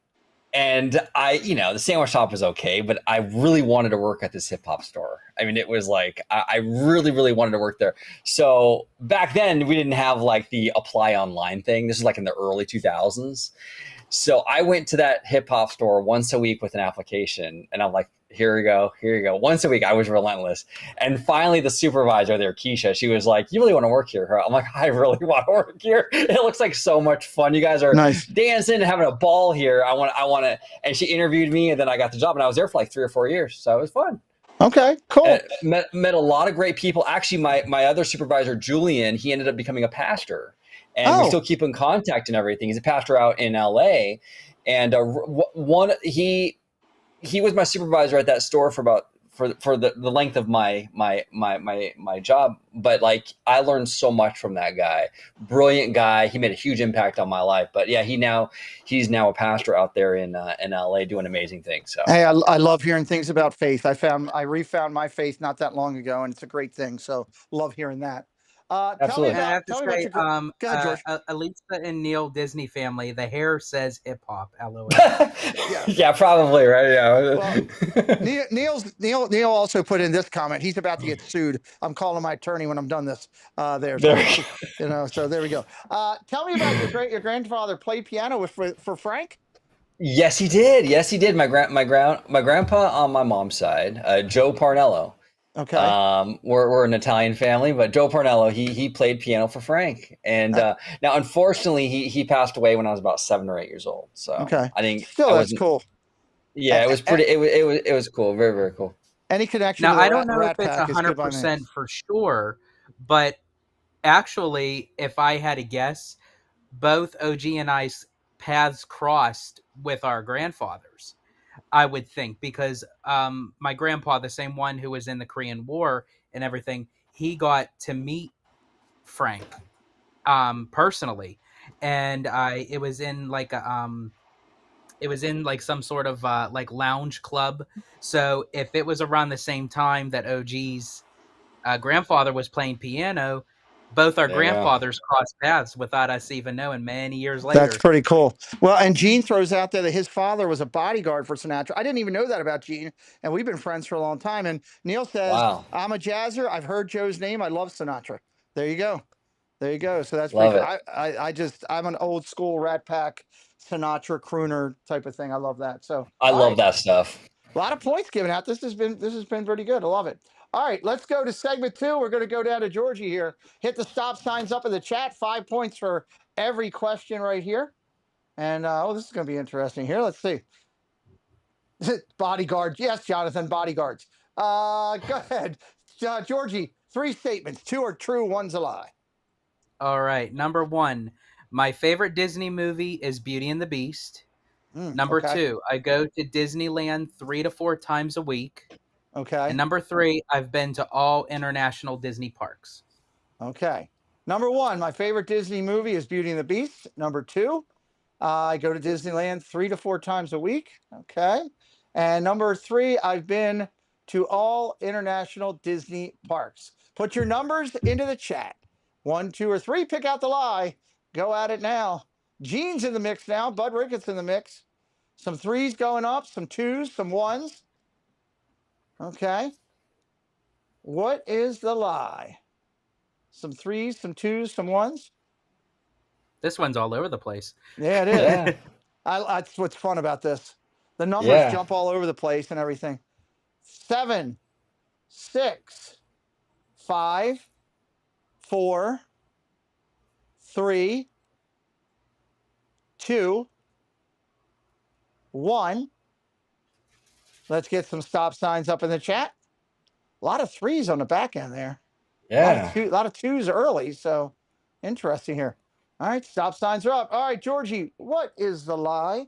And the sandwich shop was okay, but I really wanted to work at this hip hop store. I mean, it was like, I really, really wanted to work there. So back then we didn't have like the apply online thing. This is like in the early 2000s. So I went to that hip hop store once a week with an application, and I'm like, here you go. Once a week, I was relentless. And finally, the supervisor there, Keisha, she was like, you really want to work here? I'm like, I really want to work here. It looks like so much fun. You guys are Nice. dancing and having a ball here. I want to. And she interviewed me, and then I got the job, and I was there for like 3 or 4 years. So it was fun. Okay, cool. Met a lot of great people. Actually, my other supervisor, Julian, he ended up becoming a pastor. And we still keep in contact and everything. He's a pastor out in LA, and he was my supervisor at that store for the length of my job. But like, I learned so much from that guy. Brilliant guy. He made a huge impact on my life. But yeah, he's now a pastor out there in LA doing amazing things. So hey, I love hearing things about faith. I refound my faith not that long ago, and it's a great thing. So love hearing that. Absolutely. And I have to Tell me about say, your. Go ahead, George. Elisa and Neil Disney family, the hair says hip hop. LOL. yeah, probably right. Yeah. Well, Neil also put in this comment. He's about to get sued. I'm calling my attorney when I'm done this. So there we go. Tell me about your grandfather played piano for Frank. Yes, he did. My grandpa on my mom's side, Joe Parnello. Okay. We're an Italian family, but Joe Parnello, he played piano for Frank, and now unfortunately he passed away when I was about 7 or 8 years old. So okay, I think that's cool. Yeah, it was pretty. It was cool. Very, very cool. Any connection? Now to I don't know if it's Pack 100% for sure, but actually, if I had to guess, both OG and I's paths crossed with our grandfathers. I would think, because my grandpa, the same one who was in the Korean War and everything, he got to meet Frank personally, and it was in like some sort of like lounge club. So if it was around the same time that OG's grandfather was playing piano, both our grandfathers crossed paths without us even knowing many years later. That's pretty cool. Well, and Gene throws out there that his father was a bodyguard for Sinatra. I didn't even know that about Gene, and we've been friends for a long time. And Neil says, wow. I'm a jazzer. I've heard Joe's name. I love Sinatra. There you go. So that's pretty cool. I'm an old school Rat Pack Sinatra crooner type of thing. I love that. So I love that stuff. A lot of points given out. This has been pretty good. I love it. All right, let's go to segment 2. We're going to go down to Georgie here. Hit the stop signs up in the chat. 5 points for every question right here. And this is going to be interesting here. Let's see. Bodyguard. Yes, Jonathan, bodyguards. Go ahead. Georgie, 3 statements. 2 are true, 1's a lie. All right. Number 1, my favorite Disney movie is Beauty and the Beast. Number 2, I go to Disneyland 3 to 4 times a week. Okay. And number 3, I've been to all international Disney parks. Okay. Number 1, my favorite Disney movie is Beauty and the Beast. Number 2, I go to Disneyland 3 to 4 times a week. Okay. And number 3, I've been to all international Disney parks. Put your numbers into the chat. 1, 2, or 3. Pick out the lie. Go at it now. Gene's in the mix now. Bud Ricketts in the mix. Some 3s going up, some 2s, some 1s. Okay. What is the lie? Some 3s, some 2s, some 1s? This one's all over the place. Yeah, it is. Yeah. That's what's fun about this. The numbers jump all over the place and everything. 7, 6, 5, 4, 3, 2, 1. Let's get some stop signs up in the chat. A lot of 3s on the back end there. Yeah. A lot of 2s early. So interesting here. All right. Stop signs are up. All right, Georgie, what is the lie?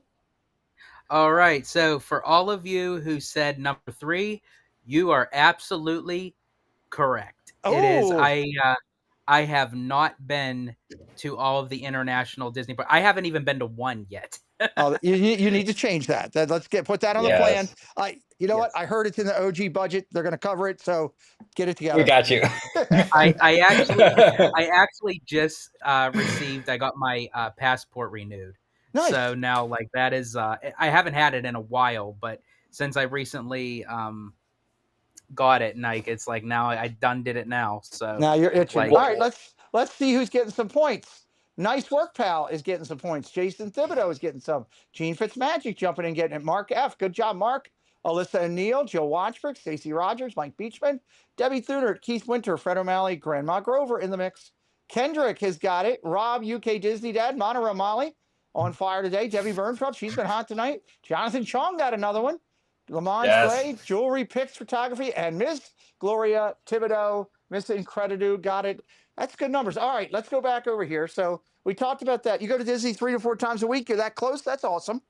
All right. So for all of you who said number 3, You are absolutely correct. It is. Oh, I have not been to all of the international Disney parks. I haven't even been to one yet. oh, you need to change that. Let's put that on the plan. Yes, You know what? Yes. I heard it's in the OG budget. They're going to cover it, so get it we together. got you. I actually just received. I got my passport renewed, Nice. so now like that is. I haven't had it in a while, but since I recently got it, and like it's like now I done did it now. So Now you're itching. like All right, let's see who's getting some points. Nice work, pal, is getting some points. Jason Thibodeau is getting some. Gene Fitzmagic jumping in, getting it. Mark F. Good job, Mark. Alyssa and Neil, Joe Watchford, Stacey Rogers, Mike Beachman, Debbie Thunert, Keith Winter, Fred O'Malley, Grandma Grover in the mix. Kendrick has got it. Rob, UK Disney Dad, Monica O'Malley on fire today. Debbie Burnfeld, she's been hot tonight. Jonathan Chong got another one. Lamont Yes. Gray, Jewelry Picks Photography, and Miss Gloria Thibodeau, Miss Incredidu, got it. That's good numbers. All right, let's go back over here. So we talked about that. You go to Disney 3 to 4 times a week. You're that close. That's awesome.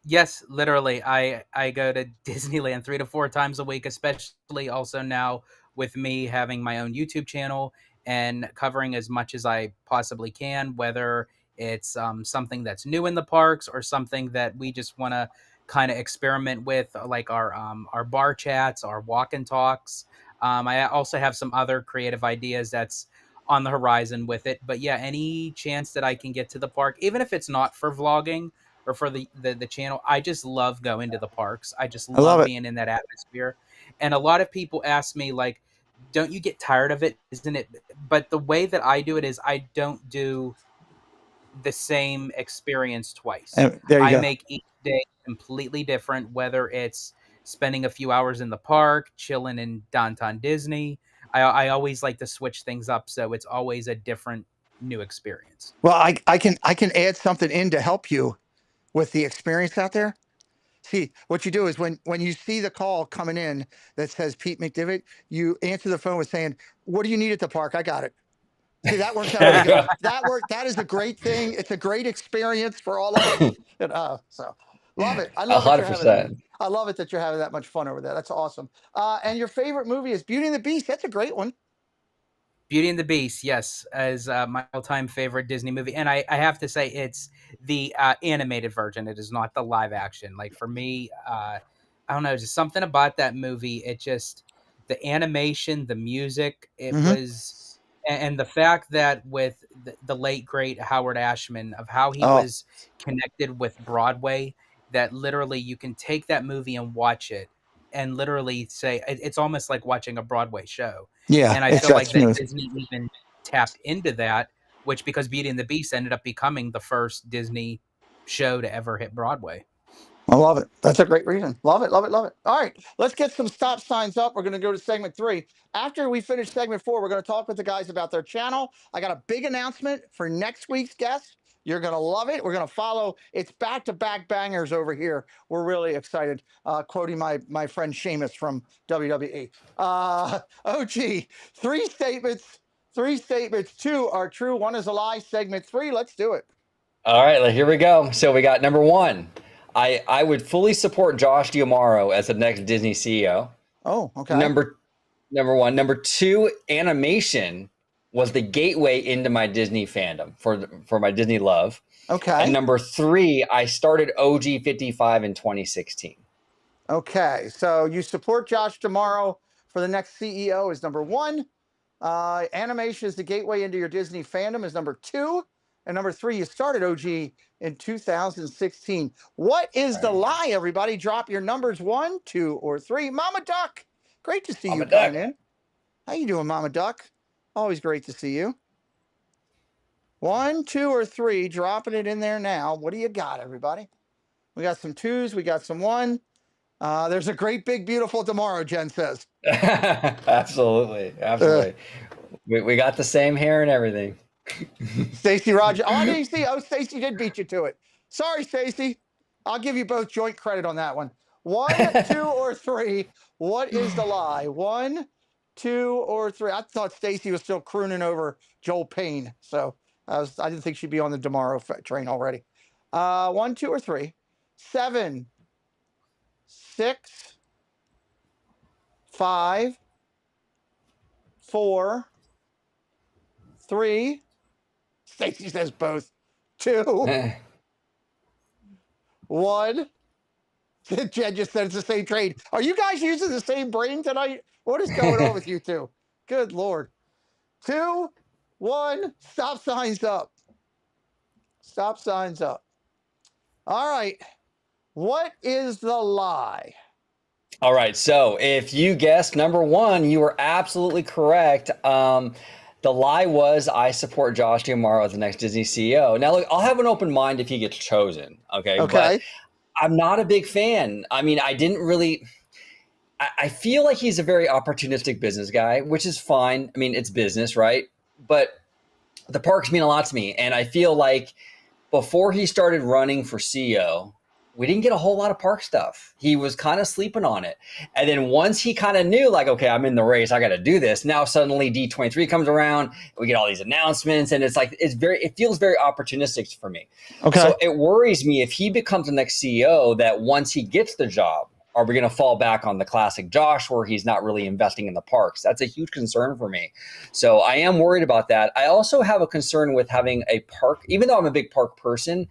yes, literally, I go to Disneyland 3 to 4 times a week, especially also now with me having my own YouTube channel and covering as much as I possibly can, whether it's something that's new in the parks or something that we just want to kind of experiment with, like our bar chats, our walk and talks. I also have some other creative ideas that's on the horizon with it. But yeah, any chance that I can get to the park, even if it's not for vlogging or for the channel, I just love going to the parks. I just I love love it. being in that atmosphere. And a lot of people ask me like, don't you get tired of it? Isn't it? But the way that I do it is I don't do the same experience twice. And there you I go. make each day completely different, whether it's spending a few hours in the park, chilling in downtown Disney. I always like to switch things up, so it's always a different new experience. Well, I can add something in to help you with the experience out there. See, what you do is when you see the call coming in that says Pete McDivitt, you answer the phone with saying, "What do you need at the park? I got it." See, that works out really good. That is a great thing. It's a great experience for all of us. So love it. I love that you're having that. 100%. I love it that you're having that much fun over there. That's awesome. And your favorite movie is Beauty and the Beast. That's a great one. Beauty and the Beast, yes, as my all-time favorite Disney movie, and I have to say it's the animated version. It is not the live action. Like for me, I don't know, just something about that movie. It just the animation, the music, it Mm-hmm. was, and the fact that with the late great Howard Ashman of how he Oh, was connected with Broadway, that literally you can take that movie and watch it, and literally say it's almost like watching a Broadway show. yeah, And I it's feel that like that smooth. Disney even tapped into that, which because Beauty and the Beast ended up becoming the first Disney show to ever hit Broadway. I love it. That's a great reason. Love it, love it, love it. All right, let's get some stop signs up. We're going to go to segment 3. After we finish segment 4, we're going to talk with the guys about their channel. I got a big announcement for next week's guest. You're going to love it. We're going to follow. It's back-to-back bangers over here. We're really excited. Quoting my friend Seamus from WWE. OG, 3 statements. 3 statements. 2 are true. 1 is a lie. Segment 3. Let's do it. All right, here we go. So we got number 1. I would fully support Josh D'Amaro as the next Disney CEO. Oh, okay. Number 1. Number 2, animation was the gateway into my Disney fandom for my Disney love. Okay. And number 3, I started OG 55 in 2016. Okay, so you support Josh D'Amaro for the next CEO is number 1. Animation is the gateway into your Disney fandom is number 2. And number 3, you started OG in 2016. What is the lie, everybody? Drop your numbers 1, 2, or 3. Mama Duck, great to see Mama you Duck. coming in. How you doing, Mama Duck? Always great to see you. 1, 2, or 3, dropping it in there now. What do you got, everybody? We got some 2s, we got some 1. There's a great, big, beautiful tomorrow, Jen says. Absolutely. We got the same hair and everything. Stacey Rogers. Oh, I didn't see. Oh, Stacey did beat you to it. Sorry, Stacey. I'll give you both joint credit on that one. 1, 2, or 3. What is the lie? 1, 2, or 3. I thought Stacey was still crooning over Joel Payne, so I didn't think she'd be on the Tomorrow train already. 1, 2, or 3. 7, 6, 5, 4, 3. Stacy says both. 2, 1. Jen just said it's the same trade. Are you guys using the same brain tonight? What is going on with you two? Good Lord. 2, 1. Stop signs up. Stop signs up. All right. What is the lie? All right. So if you guessed number 1, you were absolutely correct. The lie was I support Josh D'Amaro as the next Disney CEO. Now, look, I'll have an open mind if he gets chosen. Okay. But I'm not a big fan. I mean, I didn't really. I feel like he's a very opportunistic business guy, which is fine. I mean, it's business, right? But the parks mean a lot to me. And I feel like before he started running for CEO, we didn't get a whole lot of park stuff. He was kind of sleeping on it. And then once he kind of knew, like, okay, I'm in the race, I got to do this. Now suddenly D23 comes around, we get all these announcements, and it's like, it feels very opportunistic for me. Okay. So it worries me if he becomes the next CEO that once he gets the job, are we going to fall back on the classic Josh where he's not really investing in the parks? That's a huge concern for me. So I am worried about that. I also have a concern with having a park, even though I'm a big park person,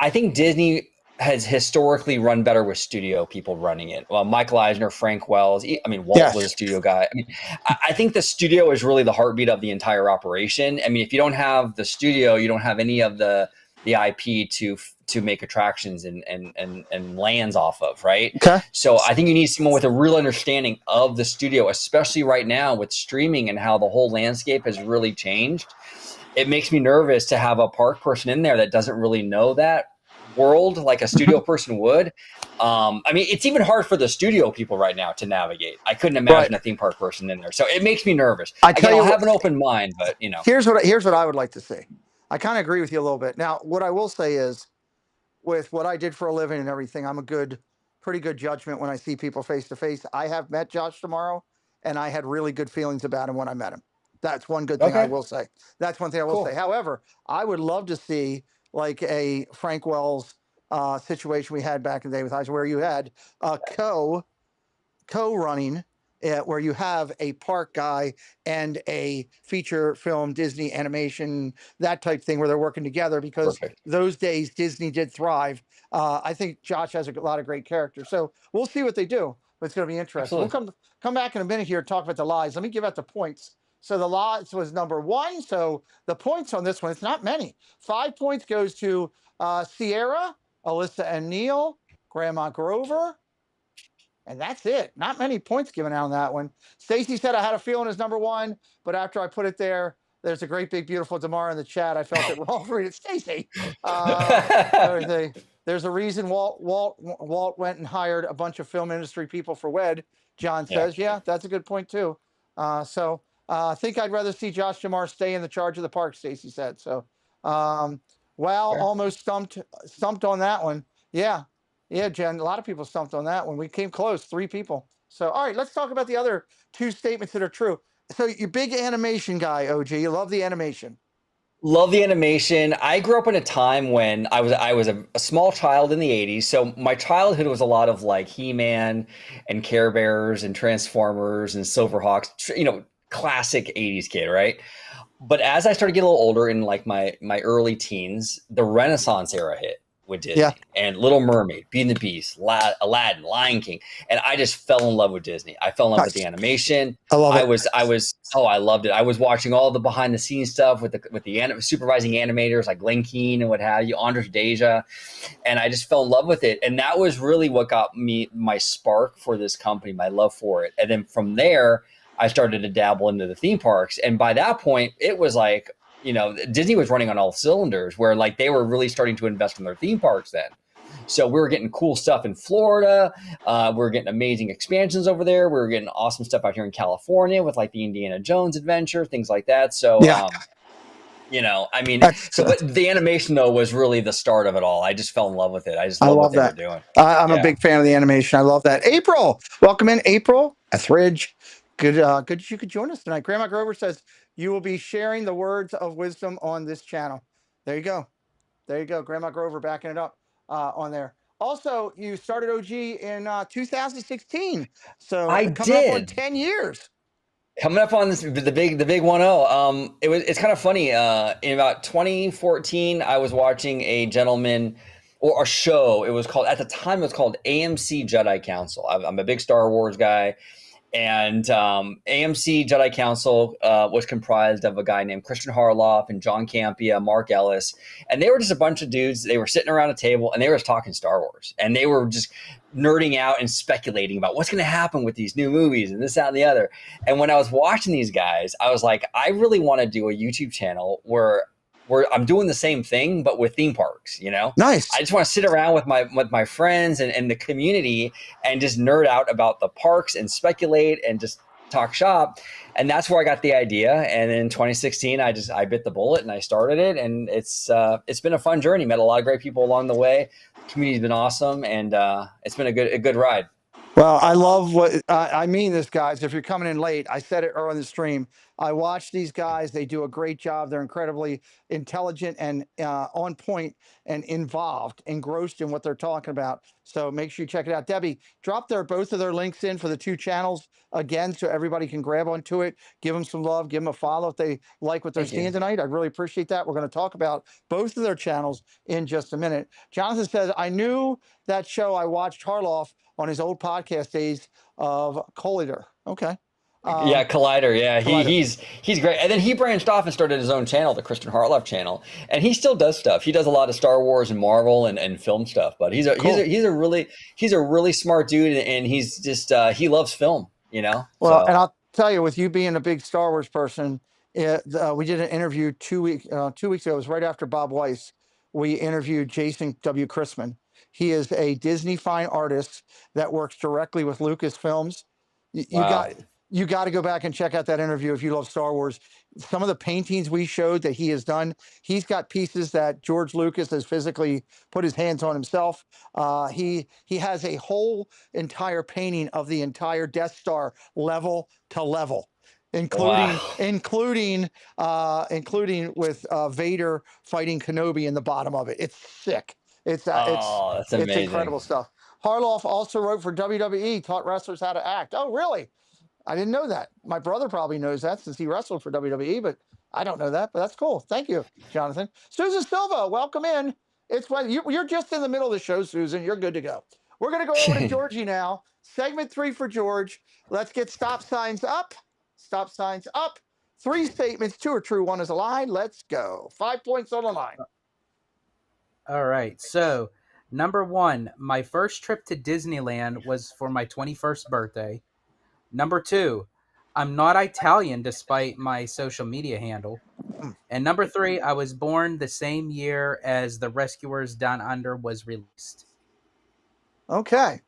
I think Disney has historically run better with studio people running it. Well, Michael Eisner, Frank Wells, I mean, Walt was a studio guy. I mean, I think the studio is really the heartbeat of the entire operation. I mean, if you don't have the studio, you don't have any of the IP to make attractions and lands off of, right? Okay. So I think you need someone with a real understanding of the studio, especially right now with streaming and how the whole landscape has really changed. It makes me nervous to have a park person in there that doesn't really know that world like a studio person would. I mean, it's even hard for the studio people right now to navigate. I couldn't imagine a theme park person in there. So it makes me nervous. I'll have an open mind, but you know. Here's what I would like to see. I kind of agree with you a little bit. Now, what I will say is, with what I did for a living and everything, I'm pretty good judgment when I see people face to face. I have met Josh D'Amaro, and I had really good feelings about him when I met him. That's one good thing I will say. That's one thing I will say. However, I would love to see like a Frank Wells situation we had back in the day with Eisner, where you had a co-running, where you have a park guy and a feature film, Disney animation, that type thing, where they're working together, because those days Disney did thrive. I think Josh has a lot of great characters. So we'll see what they do, but it's going to be interesting. Absolutely. We'll come back in a minute here and talk about the lies. Let me give out the points. So the lies was number 1. So the points on this one, it's not many. 5 points goes to Sierra, Alyssa and Neil, Grandma Grover, and that's it. Not many points given out on that one. Stacy said I had a feeling is number 1, but after I put it there, there's a great big beautiful Damara in the chat. I felt it wrong for it. Stacy. There's a reason Walt went and hired a bunch of film industry people for WED. John says, yeah, that's a good point too. So I think I'd rather see Josh D'Amaro stay in the charge of the park, Stacy said. So almost stumped on that one. Yeah, Jen, a lot of people stumped on that one. We came close, 3 people. So, all right, let's talk about the other 2 statements that are true. So you're big animation guy, OG. You love the animation. Love the animation. I grew up in a time when I was a small child in the 80s. So my childhood was a lot of like He-Man and Care Bears and Transformers and Silverhawks, you know, classic 80s kid, right? But as I started getting a little older in like my early teens, the Renaissance era hit with Disney and Little Mermaid, Beauty and the Beast, Aladdin, Lion King, and I just fell in love with Disney. I fell in love with the animation. I loved it. I was watching all the behind the scenes stuff with the supervising animators like Glenn Keane and what have you, Andres Deja, and I just fell in love with it. And that was really what got me my spark for this company, my love for it. And then from there, I started to dabble into the theme parks, and by that point, it was like, you know, Disney was running on all cylinders, where like they were really starting to invest in their theme parks then. So we were getting cool stuff in Florida. We were getting amazing expansions over there. We were getting awesome stuff out here in California with like the Indiana Jones adventure, things like that. So, you know, I mean, but the animation though was really the start of it all. I just fell in love with it. I just love what they were doing. I'm a big fan of the animation. I love that. April, welcome in, April Etheridge. Good you could join us tonight. Grandma Grover says you will be sharing the words of wisdom on this channel. There you go. Grandma Grover backing it up on there. Also, you started OG in 2016, so I coming up on did. 10 years. Coming up on this, the big 1-0. It's kind of funny. In about 2014, I was watching a gentleman or a show. It was called, at the time, it was called AMC Jedi Council. I'm a big Star Wars guy. And AMC Jedi Council was comprised of a guy named Christian Harloff and John Campia, Mark Ellis, and they were just a bunch of dudes. They were sitting around a table and they were just talking Star Wars, and they were just nerding out and speculating about what's going to happen with these new movies and this, that, and the other. And when I was watching these guys, I was like, I really want to do a YouTube channel where I'm doing the same thing but with theme parks. Nice. I just want to sit around with my friends and the community and just nerd out about the parks and speculate and just talk shop. And that's where I got the idea. And in 2016, I bit the bullet and I started it. And it's been a fun journey. Met a lot of great people along the way. The community's been awesome, and it's been a good ride. Well, I love what I mean this, guys. If you're coming in late, I said it earlier in the stream. I watch these guys. They do a great job. They're incredibly intelligent and on point and involved, engrossed in what they're talking about. So make sure you check it out. Debbie, drop both of their links in for the two channels again, so everybody can grab onto it. Give them some love. Give them a follow if they like what they're Thank you. seeing tonight. I really appreciate that. We're going to talk about both of their channels in just a minute. Jonathan says, I knew that show. I watched Harloff on his old podcast days of Collider. Okay. Yeah, Collider. Yeah, Collider. he's great. And then he branched off and started his own channel, the Christian Harloff channel, and he still does stuff. He does a lot of Star Wars and Marvel and film stuff. But he's a really smart dude, and he's just he loves film. Well, So. and I'll tell you, with you being a big Star Wars person, we did an interview 2 weeks ago. It was right after Bob Weiss. We interviewed Jason W. Chrisman. He is a Disney fine artist that works directly with Lucasfilms. Wow. You got to go back and check out that interview if you love Star Wars. Some of the paintings we showed that he has done, he's got pieces that George Lucas has physically put his hands on himself. He has a whole entire painting of the entire Death Star level to level, including with Vader fighting Kenobi in the bottom of it. It's sick. That's amazing. It's incredible stuff. Harloff also wrote for WWE, taught wrestlers how to act. Oh, really? I didn't know that. My brother probably knows that since he wrestled for WWE, but I don't know that. But that's cool. Thank you, Jonathan. Susan Silva, welcome in. It's when you're just in the middle of the show, Susan. You're good to go. We're going to go over to Georgie now. Segment 3 for George. Let's get stop signs up. Stop signs up. 3 statements, 2 are true, 1 is a lie. Let's go. 5 points on the line. All right. So, number 1, my first trip to Disneyland was for my 21st birthday. Number 2, I'm not Italian despite my social media handle. And number 3, I was born the same year as The Rescuers Down Under was released. Okay.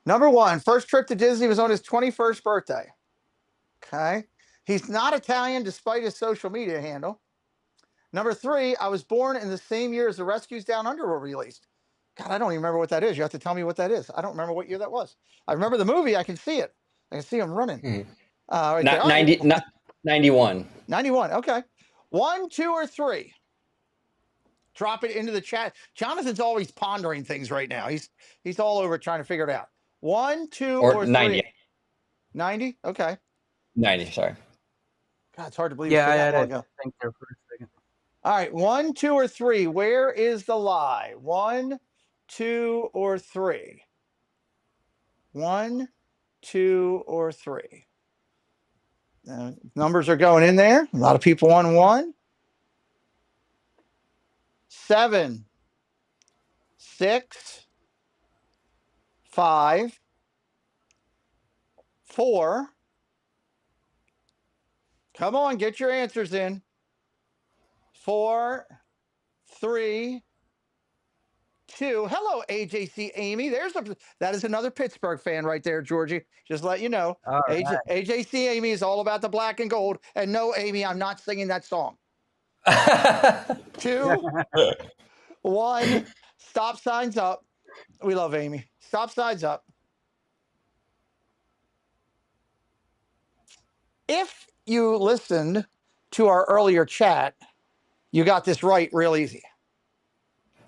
Number 1, first trip to Disney was on his 21st birthday. Okay. He's not Italian despite his social media handle. Number 3, I was born in the same year as The Rescuers Down Under were released. God, I don't even remember what that is. You have to tell me what that is. I don't remember what year that was. I remember the movie. I can see it. I can see him running. Right there. 91. 91. Okay. 1, 2, or 3. Drop it into the chat. Jonathan's always pondering things right now. He's all over trying to figure it out. 1, 2, or 3. 90. 90? Okay. 90, sorry. God, it's hard to believe. Yeah, I had to think there for a second. All right. 1, 2, or 3. Where is the lie? 1, 2, or 3. 1, 2, or 3. Numbers are going in there. A lot of people on 1. 7, 6, 5, 4. Come on, get your answers in. 4, 3, 2. Hello, AJC Amy. That is another Pittsburgh fan right there, Georgie. Just let you know. Right. AJC Amy is all about the black and gold. And no, Amy, I'm not singing that song. 2, 1. Stop signs up. We love Amy. Stop signs up. If you listened to our earlier chat, you got this right real easy.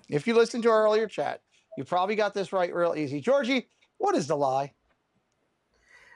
If you listened to our earlier chat, You probably got this right real easy. Georgie, what is the lie?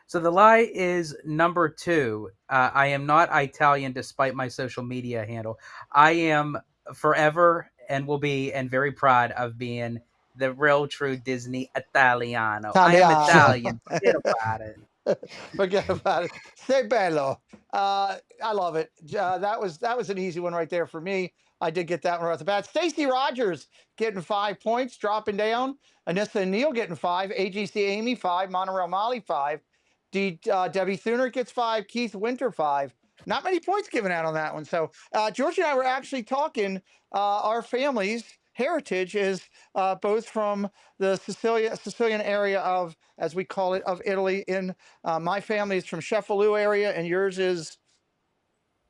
So the lie is number 2. I am not Italian despite my social media handle. I am forever and will be and very proud of being the real true Disney Italiano. I am Italiano. Italian. Forget about it. Forget about it. Say bello. I love it. That was an easy one right there for me. I did get that one right off the bat. Stacy Rogers getting 5 points, dropping down. Anissa and Neil getting 5. AGC Amy 5. Monorail Molly 5. Debbie Thuner gets 5. Keith Winter 5. Not many points given out on that one. So George and I were actually talking. Our families' heritage is both from the Sicilian area of, as we call it, of Italy. In my family is from Cefalù area, and yours is,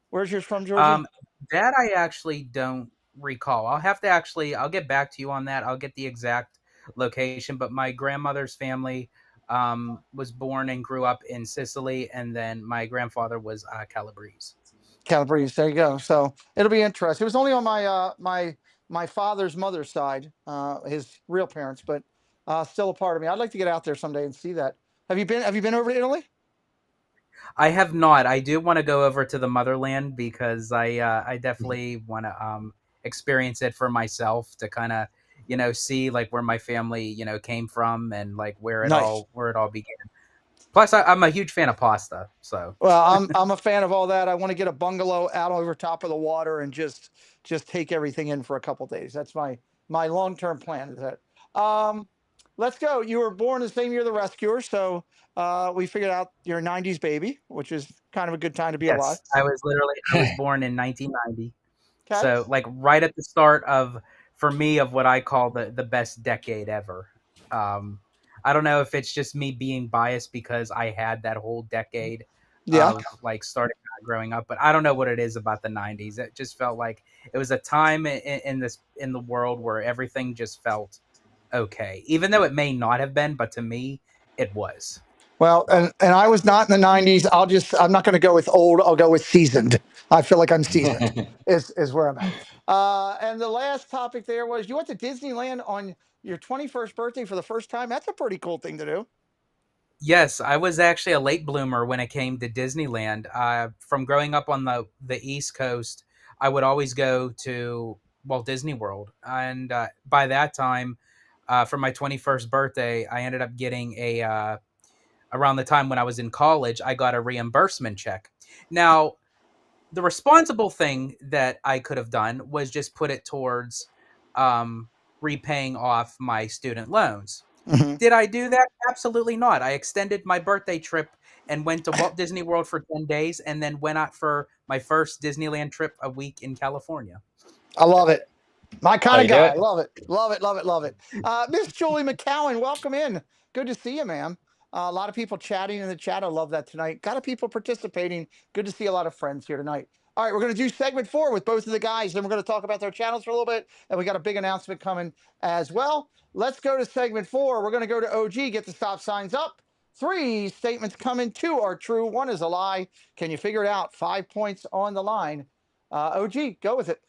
where's yours from, Georgie? That I actually don't recall. I'll get back to you on that. I'll get the exact location, but my grandmother's family was born and grew up in Sicily, and then my grandfather was Calabrese. Calabrese. There you go. So it'll be interesting. It was only on my father's mother's side, his real parents, but still a part of me. I'd like to get out there someday and see that. Have you been over to Italy? I have not. I do want to go over to the motherland because I definitely want to experience it for myself to kind of see like where my family came from and like Nice. where it all began. Plus, I'm a huge fan of pasta. So Well, I'm a fan of all that. I want to get a bungalow out over top of the water and just take everything in for a couple days. That's my long-term plan. Is that. Let's go. You were born the same year the Rescuers, so we figured out you're a '90s baby, which is kind of a good time to be alive. yes, I was born in 1990. Okay. So like right at the start of for me of what I call the best decade ever. I don't know if it's just me being biased because I had that whole decade Yeah. of like starting out growing up, but I don't know what it is about the 90s. It just felt like it was a time in the world where everything just felt okay, even though it may not have been, but to me it was. Well, and I was not in the '90s. I'm not going to go with old. I'll go with seasoned. I feel like I'm seasoned. Is where I'm at. And the last topic there was you went to Disneyland on your 21st birthday for the first time. That's a pretty cool thing to do. Yes, I was actually a late bloomer when it came to Disneyland. From growing up on the East Coast, I would always go to Walt Disney World, and by that time, for my 21st birthday, I ended up getting a around the time when I was in college, I got a reimbursement check. Now, the responsible thing that I could have done was just put it towards repaying off my student loans. Mhm. Did I do that? Absolutely not. I extended my birthday trip and went to Walt Disney World for 10 days and then went out for my first Disneyland trip a week in California. I love it. My How kind of you do guy. it? Love it. Love it. Love it. Love it. Miss Julie McCowan, welcome in. Good to see you, ma'am. A lot of people chatting in the chat. I love that tonight. Got a people participating. Good to see a lot of friends here tonight. All right, we're going to do segment 4 with both of the guys. Then we're going to talk about their channels for a little bit. And we got a big announcement coming as well. Let's go to segment 4. We're going to go to OG, get the stop signs up. 3 statements coming. 2 are true. 1 is a lie. Can you figure it out? 5 points on the line. OG, go with it.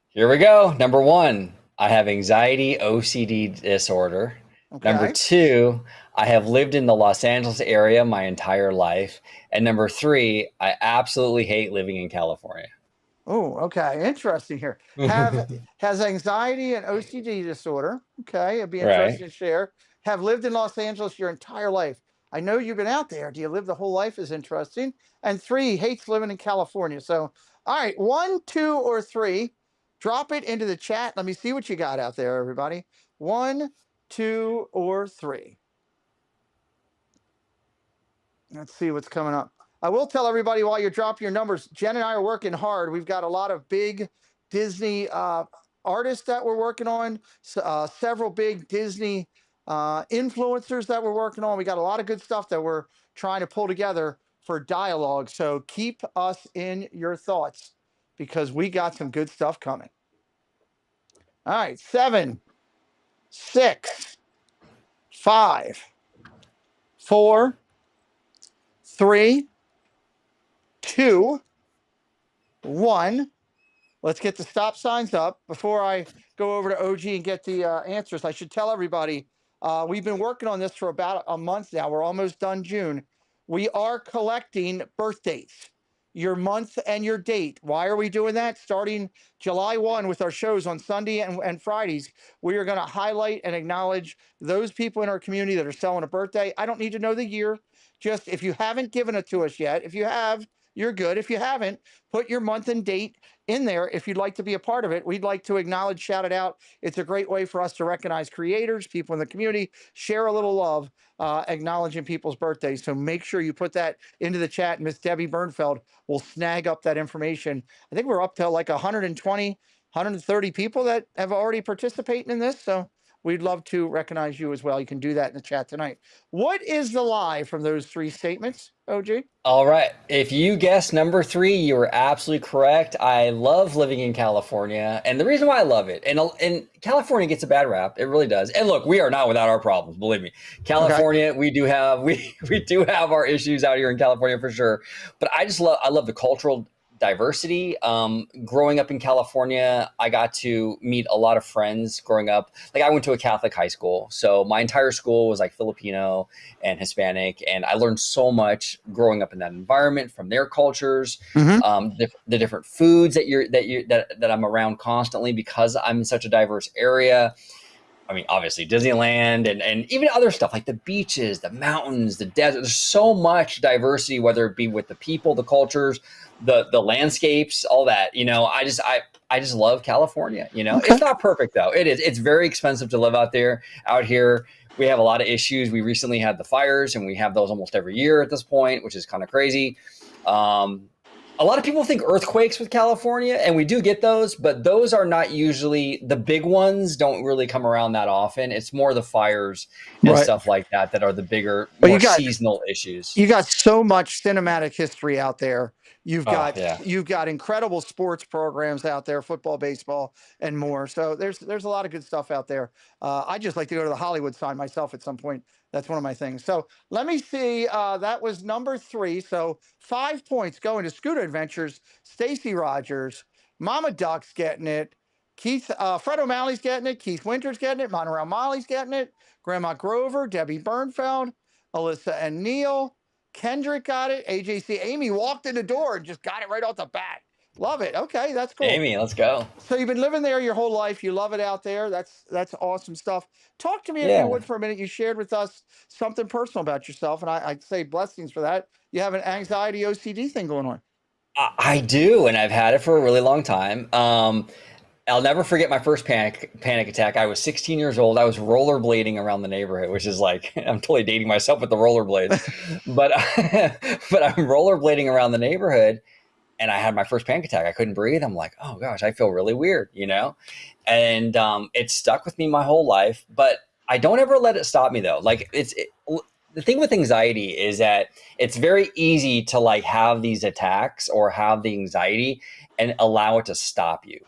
Here we go. Number 1, I have anxiety OCD disorder. Okay. Number 2, I have lived in the Los Angeles area my entire life. And number 3, I absolutely hate living in California. Oh, okay. Interesting here. Has anxiety and OCD disorder. Okay, it'd be interesting Right. to share. Have lived in Los Angeles your entire life. I know you've been out there. Do you live the whole life? Is interesting. And 3, hates living in California. So, all right, 1, 2, or 3. Drop it into the chat. Let me see what you got out there, everybody. 1, 2, or 3. Let's see what's coming up. I will tell everybody while you're dropping your numbers, Jen and I are working hard. We've got a lot of big Disney artists that we're working on, several big Disney influencers that we're working on. We got a lot of good stuff that we're trying to pull together for dialogue. So keep us in your thoughts because we got some good stuff coming. All right, 7, 6, 5, 4, 3, 2, 1. Let's get the stop signs up. Before I go over to OG and get the answers, I should tell everybody we've been working on this for about a month now. We're almost done June. We are collecting birth dates, your month and your date. Why are we doing that? Starting July 1 with our shows on Sunday and Fridays, we are going to highlight and acknowledge those people in our community that are selling a birthday. I don't need to know the year. Just if you haven't given it to us yet, if you have, you're good. If you haven't, put your month and date in there. If you'd like to be a part of it, we'd like to acknowledge, shout it out. It's a great way for us to recognize creators, people in the community, share a little love, acknowledging people's birthdays. So make sure you put that into the chat. Miss Debbie Bernfeld will snag up that information. I think we're up to like 120, 130 people that have already participated in this. So we'd love to recognize you as well. You can do that in the chat tonight. What is the lie from those three statements, OG? All right. If you guessed number 3, you were absolutely correct. I love living in California. And the reason why I love it, and California gets a bad rap. It really does. And look, we are not without our problems, believe me. California, we do have our issues out here in California for sure. But I love the cultural diversity. Growing up in California, I got to meet a lot of friends growing up. Like I went to a Catholic high school. So my entire school was like Filipino and Hispanic. And I learned so much growing up in that environment from their cultures, the different foods that I'm around constantly because I'm in such a diverse area. I mean, obviously Disneyland and even other stuff like the beaches, the mountains, the desert. There's so much diversity, whether it be with the people, the cultures, the landscapes, all that. You know, I just love California. You know, It's not perfect though. It is. It's very expensive to live out there. Out here, we have a lot of issues. We recently had the fires, and we have those almost every year at this point, which is kind of crazy. A lot of people think earthquakes with California, and we do get those, but those are not usually the big ones. Don't really come around that often. It's more the fires and stuff like that are the bigger, more seasonal issues. You got so much cinematic history out there. You've got incredible sports programs out there, football, baseball, and more. So there's a lot of good stuff out there. I just like to go to the Hollywood side myself at some point. That's one of my things. So let me see. That was number 3. So 5 points going to Scooter Adventures. Stacy Rogers, Mama Duck's getting it. Fred O'Malley's getting it. Keith Winter's getting it. Monorail Molly's getting it. Grandma Grover, Debbie Bernfeld, Alyssa and Neil. Kendrick got it. AJC. Amy walked in the door and just got it right off the bat. Love it. Okay, that's cool. Amy, let's go. So you've been living there your whole life. You love it out there. That's awesome stuff. Talk to me if you would for a minute. You shared with us something personal about yourself, and I'd say blessings for that. You have an anxiety OCD thing going on. I do, and I've had it for a really long time. I'll never forget my first panic attack. I was 16 years old. I was rollerblading around the neighborhood, which is like, I'm totally dating myself with the rollerblades, but I'm rollerblading around the neighborhood and I had my first panic attack. I couldn't breathe. I'm like, oh gosh, I feel really weird, you know? And it stuck with me my whole life, but I don't ever let it stop me though. Like the thing with anxiety is that it's very easy to like have these attacks or have the anxiety and allow it to stop you.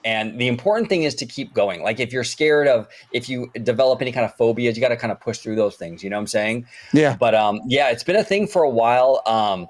And the important thing is to keep going. Like if you're scared if you develop any kind of phobias, you got to kind of push through those things. You know what I'm saying? Yeah. But it's been a thing for a while.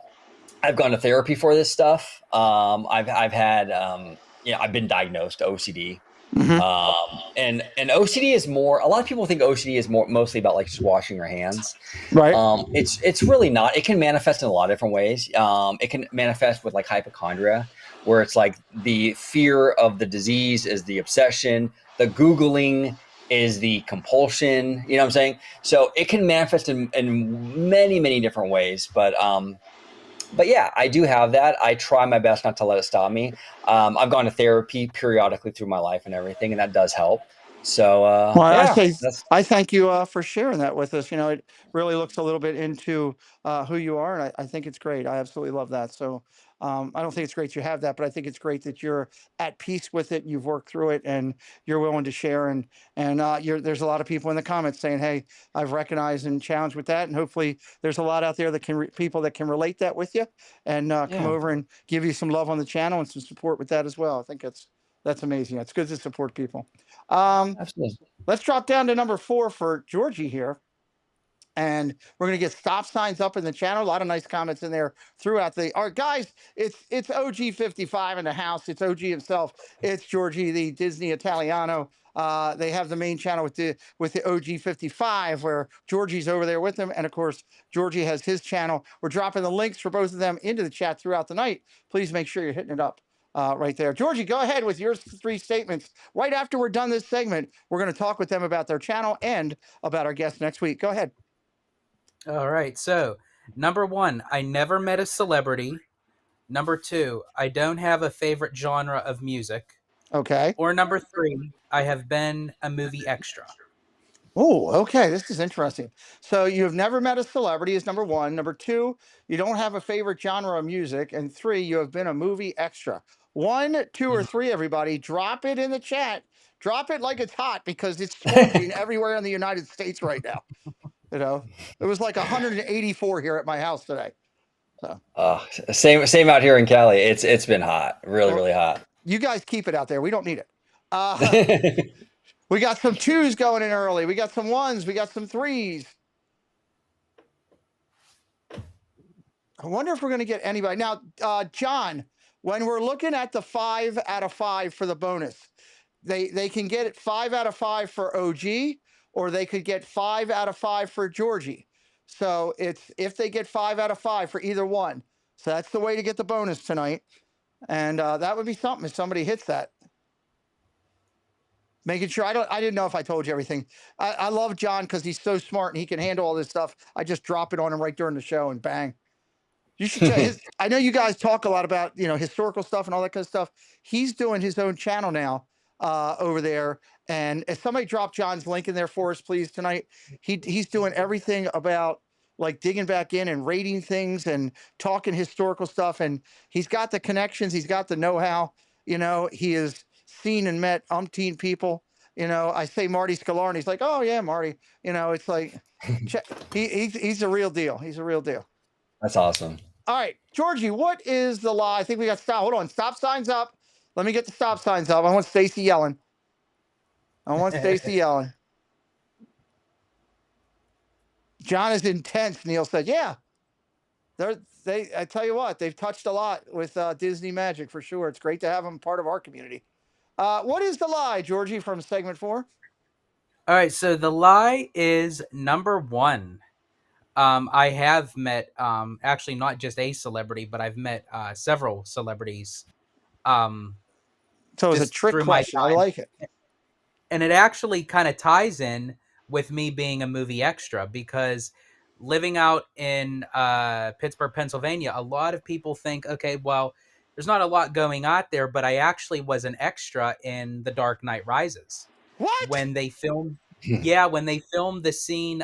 I've gone to therapy for this stuff. I've had, I've been diagnosed OCD. And OCD is more, a lot of people think OCD is mostly about like just washing your hands. Right. It's really not. It can manifest in a lot of different ways. It can manifest with like hypochondria, where it's like the fear of the disease is the obsession, the Googling is the compulsion, you know what I'm saying? So it can manifest in many, many different ways. But yeah, I do have that. I try my best not to let it stop me. I've gone to therapy periodically through my life and everything, and that does help. So, I thank you for sharing that with us. You know, it really looks a little bit into who you are, and I think it's great. I absolutely love that. So I don't think it's great you have that, but I think it's great that you're at peace with it. You've worked through it, and you're willing to share. And there's a lot of people in the comments saying, "Hey, I've recognized and challenged with that." And hopefully, there's a lot out there that people that can relate that with you, and come over and give you some love on the channel and some support with that as well. I think that's amazing. It's good to support people. Absolutely. Let's drop down to number 4 for Georgie here. And we're going to get stop signs up in the channel. A lot of nice comments in there throughout the. All right, guys, it's OG 55 in the house. It's OG himself. It's Georgie, the Disney Italiano. They have the main channel with the OG 55, where Georgie's over there with them, and of course Georgie has his channel. We're dropping the links for both of them into the chat throughout the night. Please make sure you're hitting it up. Right there. Georgie, go ahead with your 3 statements. Right after we're done this segment, we're going to talk with them about their channel and about our guest next week. Go ahead. All right. So, number 1, I never met a celebrity. Number 2, I don't have a favorite genre of music. Okay. Or number 3, I have been a movie extra. Oh, okay. This is interesting. So you've never met a celebrity is number 1. Number 2, you don't have a favorite genre of music. And 3, you have been a movie extra. 1, 2, or 3, everybody, drop it in the chat. Drop it like it's hot because it's scorching everywhere in the United States right now. You know, it was like 184 here at my house today. So Same out here in Cali. It's been hot, really hot. You guys keep it out there. We don't need it. We got some 2s going in early. We got some 1s. We got some 3s. I wonder if we're going to get anybody. Now, John, when we're looking at the 5 out of 5 for the bonus, they can get it 5 out of 5 for OG, or they could get 5 out of 5 for Georgie. So it's if they get 5 out of 5 for either one. So that's the way to get the bonus tonight. And that would be something if somebody hits that. Making sure I didn't know if I told you everything. I love John because he's so smart and he can handle all this stuff. I just drop it on him right during the show and bang. You should check I know you guys talk a lot about, historical stuff and all that kind of stuff. He's doing his own channel now over there. And if somebody drop John's link in there for us, please, tonight. He's doing everything about like digging back in and rating things and talking historical stuff. And he's got the connections. He's got the know-how. He has seen and met umpteen people. I say Marty Sklar and he's like, oh yeah, Marty. It's like he's a real deal. He's a real deal. That's awesome. All right, Georgie, what is the lie? I think we got stop. Hold on, stop signs up. Let me get the stop signs up. I want Stacy yelling. John is intense. Neil said, yeah. I tell you what, they've touched a lot with Disney Magic for sure. It's great to have them part of our community. What is the lie, Georgie, from segment 4? All right, so the lie is number 1. I have met, actually not just a celebrity, but I've met several celebrities. So it's a trick question. I like it. And it actually kind of ties in with me being a movie extra because living out in Pittsburgh, Pennsylvania, a lot of people think, okay, well, there's not a lot going on there, but I actually was an extra in The Dark Knight Rises. What? When they filmed, when they filmed the scene,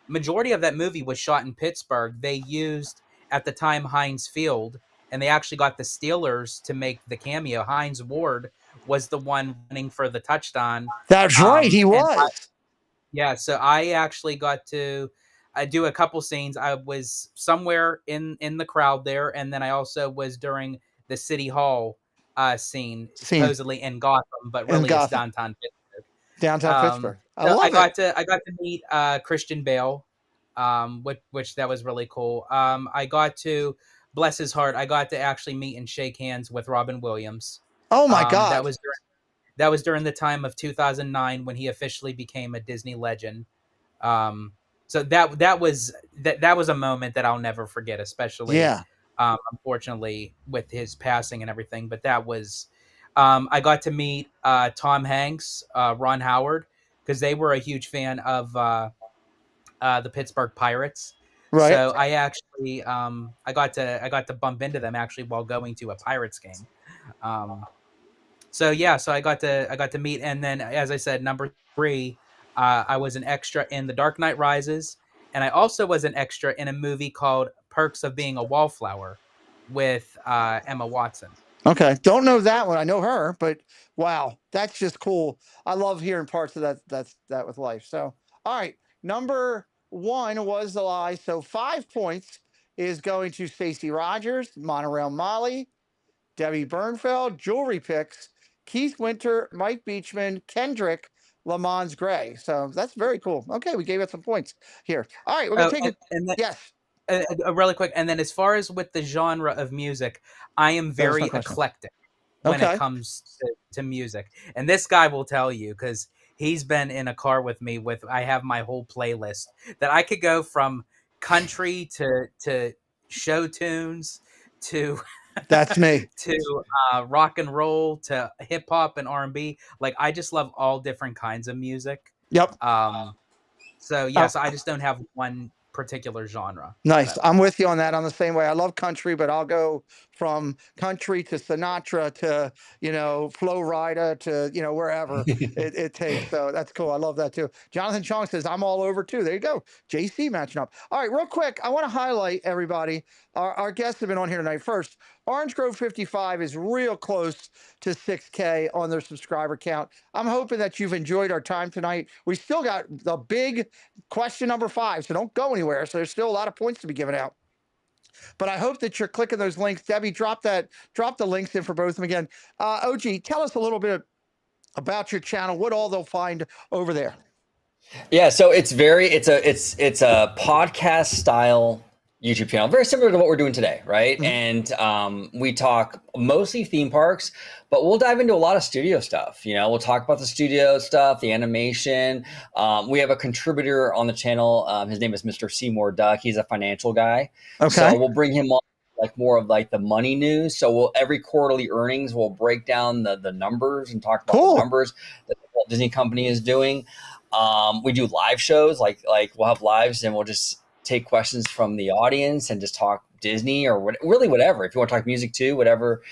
majority of that movie was shot in Pittsburgh. They used, at the time, Heinz Field, and they actually got the Steelers to make the cameo. Heinz Ward was the one running for the touchdown. That's right, he was. So I actually got to do a couple scenes. I was somewhere in the crowd there, and then I also was during the City Hall scene, supposedly in Gotham, but really it's downtown Pittsburgh. Downtown Pittsburgh. I got to meet Christian Bale, which that was really cool. I got to, bless his heart, I got to actually meet and shake hands with Robin Williams. Oh my God! That was during the time of 2009 when he officially became a Disney legend. So that was a moment that I'll never forget, especially unfortunately with his passing and everything. But that was I got to meet Tom Hanks, Ron Howard, because they were a huge fan of the Pittsburgh Pirates. Right. So I actually I got to bump into them actually while going to a Pirates game. So I got to meet, and then as I said, number 3, I was an extra in The Dark Knight Rises, and I also was an extra in a movie called Perks of Being a Wallflower with Emma Watson. Okay, don't know that one. I know her, but wow, that's just cool. I love hearing parts of that with life. So, all right, number 1 was the lie. So 5 points is going to Stacey Rogers, Monorail Molly, Debbie Bernfeld, Jewelry Picks, Keith Winter, Mike Beachman, Kendrick, Le Mans Gray. So that's very cool. Okay, we gave it some points here. All right, we're gonna take it. And then, Yes, really quick, and then as far as with the genre of music, I am that was my very question. eclectic when it Okay, comes to music. And this guy will tell you, because he's been in a car with me. I have my whole playlist that I could go from country to show tunes to that's me. to rock and roll to hip hop and R&B. Like, I just love all different kinds of music. Yep. So yes, I just don't have one particular genre. Nice. I'm with you on that. On the same way. I love country, but I'll go from country to Sinatra to, Flo Rida to, wherever it takes. So that's cool. I love that too. Jonathan Chong says, I'm all over too. There you go. JC matching up. All right, real quick. I want to highlight everybody. Our guests have been on here tonight. First, Orange Grove 55 is real close to 6K on their subscriber count. I'm hoping that you've enjoyed our time tonight. We still got the big question number 5, so don't go anywhere. So there's still a lot of points to be given out. But I hope that you're clicking those links. Debbie, drop the links in for both of them again. OG, tell us a little bit about your channel, what all they'll find over there. Yeah, so it's a podcast style YouTube channel, very similar to what we're doing today, right? Mm-hmm. And we talk mostly theme parks, but we'll dive into a lot of studio stuff. We'll talk about the studio stuff, the animation. We have a contributor on the channel. His name is Mr. Seymour Duck. He's a financial guy. Okay. So we'll bring him on more of the money news. So every quarterly earnings, we'll break down the numbers and talk about the numbers that the Walt Disney Company is doing. We do live shows, like we'll have lives and we'll just take questions from the audience and just talk Disney or really whatever. If you want to talk music too, whatever.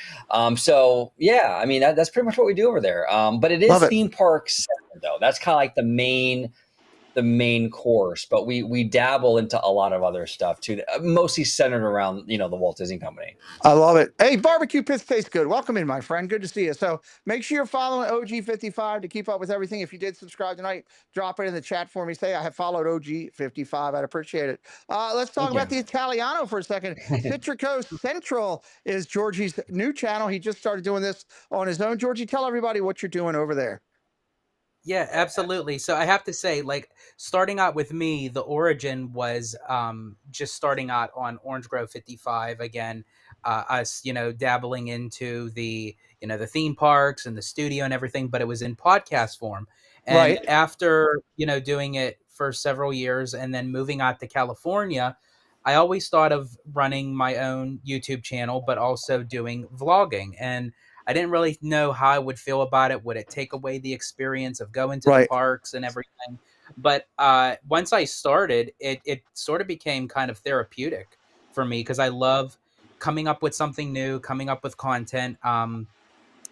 So yeah, I mean, that's pretty much what we do over there. But it is theme park centered though. That's kind of like the main course, but we dabble into a lot of other stuff too, mostly centered around, the Walt Disney Company. I love it. Hey, barbecue pits taste good. Welcome in, my friend. Good to see you. So make sure you're following OG55 to keep up with everything. If you did subscribe tonight, drop it in the chat for me. Say I have followed OG55. I'd appreciate it. Let's talk about the Italiano for a second. Citrico Central is Georgie's new channel. He just started doing this on his own. Georgie, tell everybody what you're doing over there. Yeah, absolutely. So I have to say, starting out with me, the origin was just starting out on Orange Grove 55 again. Us, dabbling into the theme parks and the studio and everything, but it was in podcast form. And after doing it for several years and then moving out to California, I always thought of running my own YouTube channel, but also doing vlogging. And I didn't really know how I would feel about it. Would it take away the experience of going to the parks and everything? But once I started, it sort of became kind of therapeutic for me because I love coming up with something new, coming up with content.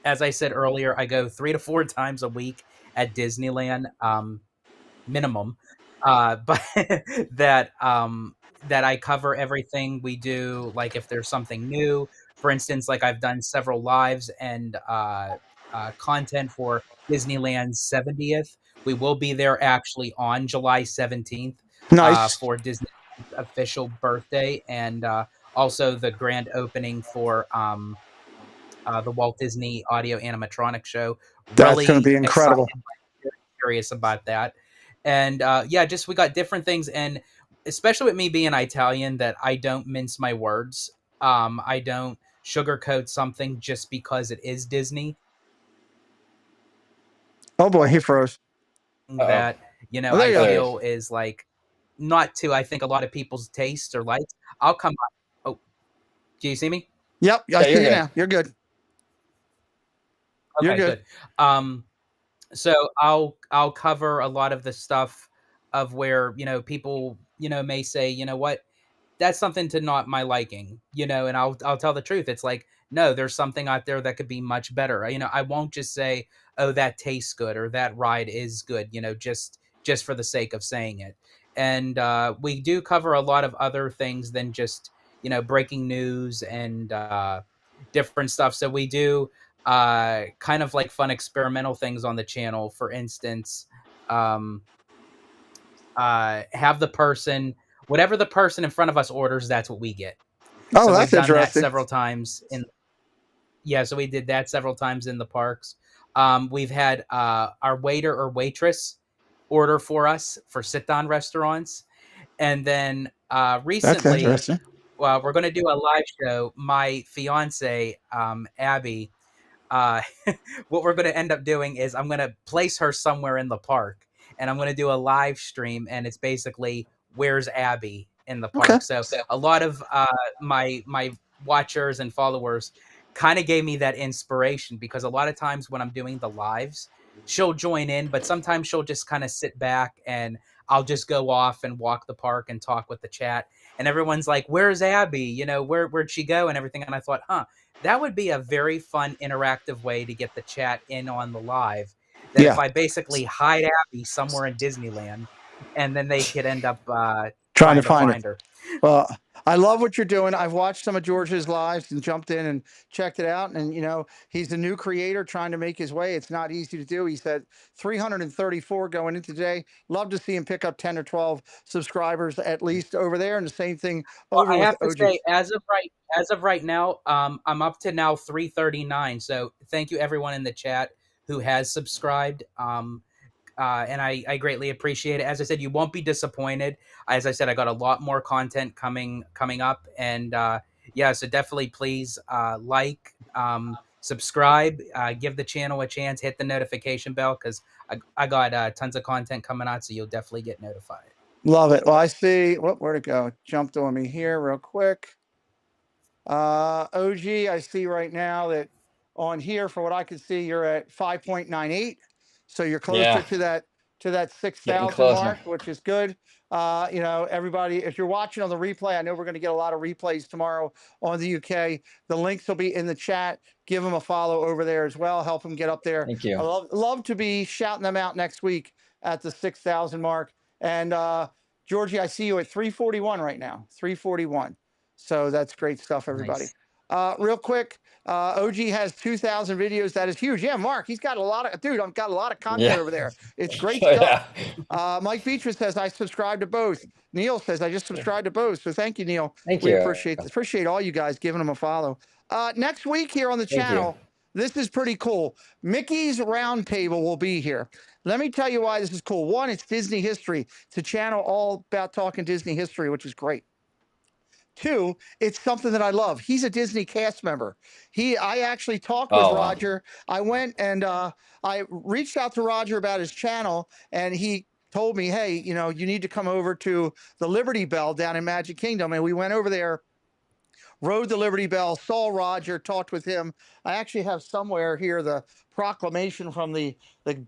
As I said earlier, I go 3 to 4 times a week at Disneyland, minimum. But that I cover everything we do. Like if there's something new. For instance, I've done several lives and content for Disneyland's 70th. We will be there actually on July 17th for Disneyland's official birthday and also the grand opening for the Walt Disney Audio Animatronic Show. That's going to be incredible. Very curious about that. And we got different things. And especially with me being Italian, that I don't mince my words. I don't sugarcoat something just because it is Disney. Oh boy, he froze. That I feel is not to I think a lot of people's tastes or likes. I'll come up. Oh, do you see me? Yep, I see you now. You're good. Okay, you're good. So I'll cover a lot of the stuff of where people may say what. That's something to not my liking, and I'll tell the truth. It's no, there's something out there that could be much better. I won't just say, oh, that tastes good or that ride is good, just for the sake of saying it. And we do cover a lot of other things than just, breaking news and different stuff. So we do kind of fun experimental things on the channel. For instance, have the person... Whatever the person in front of us orders, that's what we get. Oh, so that's interesting. That several times so we did that several times in the parks. We've had our waiter or waitress order for us for sit-down restaurants. And then That's recently, interesting. we're going to do a live show. My fiance, Abby, uh, what we're going to end up doing is I'm going to place her somewhere in the park, and I'm going to do a live stream, and it's basically "Where's Abby" in the Okay. park. So a lot of my watchers and followers kind of gave me that inspiration, because a lot of times when I'm doing the lives, she'll join in, but sometimes she'll just kind of sit back, and I'll just go off and walk the park and talk with the chat. And everyone's like, "Where's Abby? You know, where'd she go?" and everything. And I thought, that would be a very fun, interactive way to get the chat in on the live. That if Yeah. I basically hide Abby somewhere in Disneyland, and then they could end up Trying to trying to find it. find her. Well, I love what you're doing. I've watched some of George's lives and jumped in and checked it out. And, he's a new creator trying to make his way. It's not easy to do. He said 334 going into today. Love to see him pick up 10 or 12 subscribers at least over there. And the same thing Well, over I with have to OG. say, as of right now, I'm up to now 339. So thank you everyone in the chat who has subscribed. And I greatly appreciate it. As I said, you won't be disappointed. As I said, I got a lot more content coming up, and yeah, so definitely please like, subscribe, give the channel a chance, hit the notification bell, because I got tons of content coming out, so you'll definitely get notified. Love it. Well, I see. Where'd it go? Jumped on me here real quick. OG, I see right now that on here, for what I can see, you're at 5.98. So you're closer Yeah, to that getting 6,000 closer. mark, which is good. Everybody, if you're watching on the replay, I know we're going to get a lot of replays tomorrow on the UK. The links will be in the chat. Give them a follow over there as well. Help them get up there. Thank I you. love to be shouting them out next week at the 6,000 mark. And Georgie, I see you at 341 right now. 341. So that's great stuff, everybody. Nice. Real quick, OG has 2,000 videos. That is huge. Yeah, Mark, he's got a lot of, dude, I've got a lot of content Yeah. over there. It's great Oh, stuff. yeah. Mike Beatrice says, I subscribe to both. Neil says, I just subscribed to both. So thank you, Neil. Thank We you. appreciate all you guys giving them a follow. Next week here on the Thank you. channel, this is pretty cool. Mickey's Roundtable will be here. Let me tell you why this is cool. One, it's Disney history. It's a channel all about talking Disney history, which is great. Two, it's something that I love. He's a Disney cast member. I actually talked with Oh, wow. Roger. I went and I reached out to Roger about his channel, and he told me, hey, you need to come over to the Liberty Bell down in Magic Kingdom. And we went over there, rode the Liberty Bell, saw Roger, talked with him. I actually have somewhere here the proclamation from the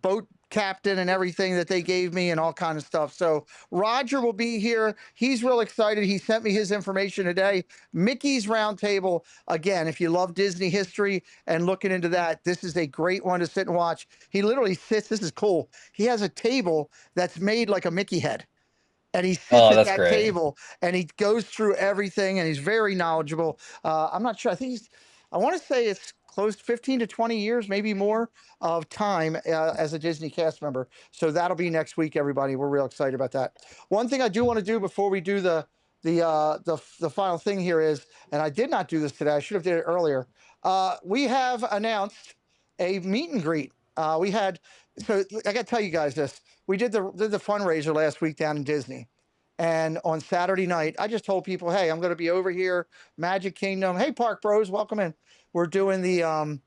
boat captain and everything that they gave me and all kinds of stuff. So Roger will be here. He's real excited. He sent me his information today. Mickey's Roundtable. Again, if you love Disney history and looking into that, this is a great one to sit and watch. He literally sits. This is cool. He has a table that's made like a Mickey head. And he sits at that's that great. table and he goes through everything, and he's very knowledgeable. I'm not sure. I want to say it's close to 15 to 20 years, maybe more of time as a Disney cast member. So that'll be next week, everybody. We're real excited about that. One thing I do want to do before we do the final thing here is, and I did not do this today, I should have did it earlier. We have announced a meet and greet. So I got to tell you guys this. We did the fundraiser last week down in Disney. And on Saturday night, I just told people, hey, I'm going to be over here, Magic Kingdom. Hey, Park Bros, welcome in. We're doing the,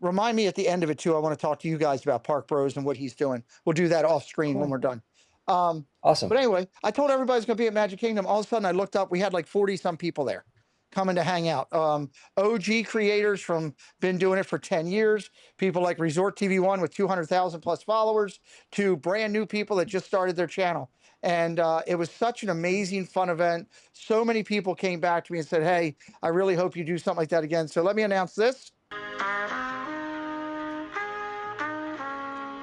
remind me at the end of it too. I want to talk to you guys about Park Bros and what he's doing. We'll do that off screen when we're done. Awesome. But anyway, I told everybody it's going to be at Magic Kingdom. All of a sudden I looked up, we had like 40 some people there coming to hang out. OG creators from been doing it for 10 years, people like Resort TV1 with 200,000 plus followers, to brand new people that just started their channel. And it was such an amazing, fun event. So many people came back to me and said, hey, I really hope you do something like that again. So let me announce this.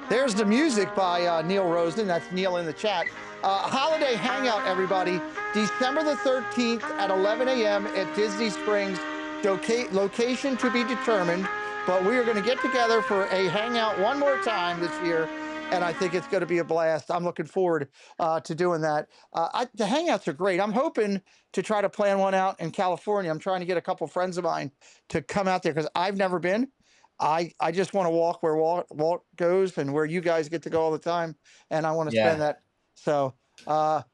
There's the music by Neil Rosen. That's Neil in the chat. Holiday Hangout, everybody. December the 13th at 11 a.m. at Disney Springs. Location to be determined. But we are going to get together for a hangout one more time this year. And I think it's going to be a blast. I'm looking forward to doing that. The hangouts are great. I'm hoping to try to plan one out in California. I'm trying to get a couple friends of mine to come out there because I've never been. I just want to walk where Walt goes and where you guys get to go all the time, and I want to spend Yeah. that. So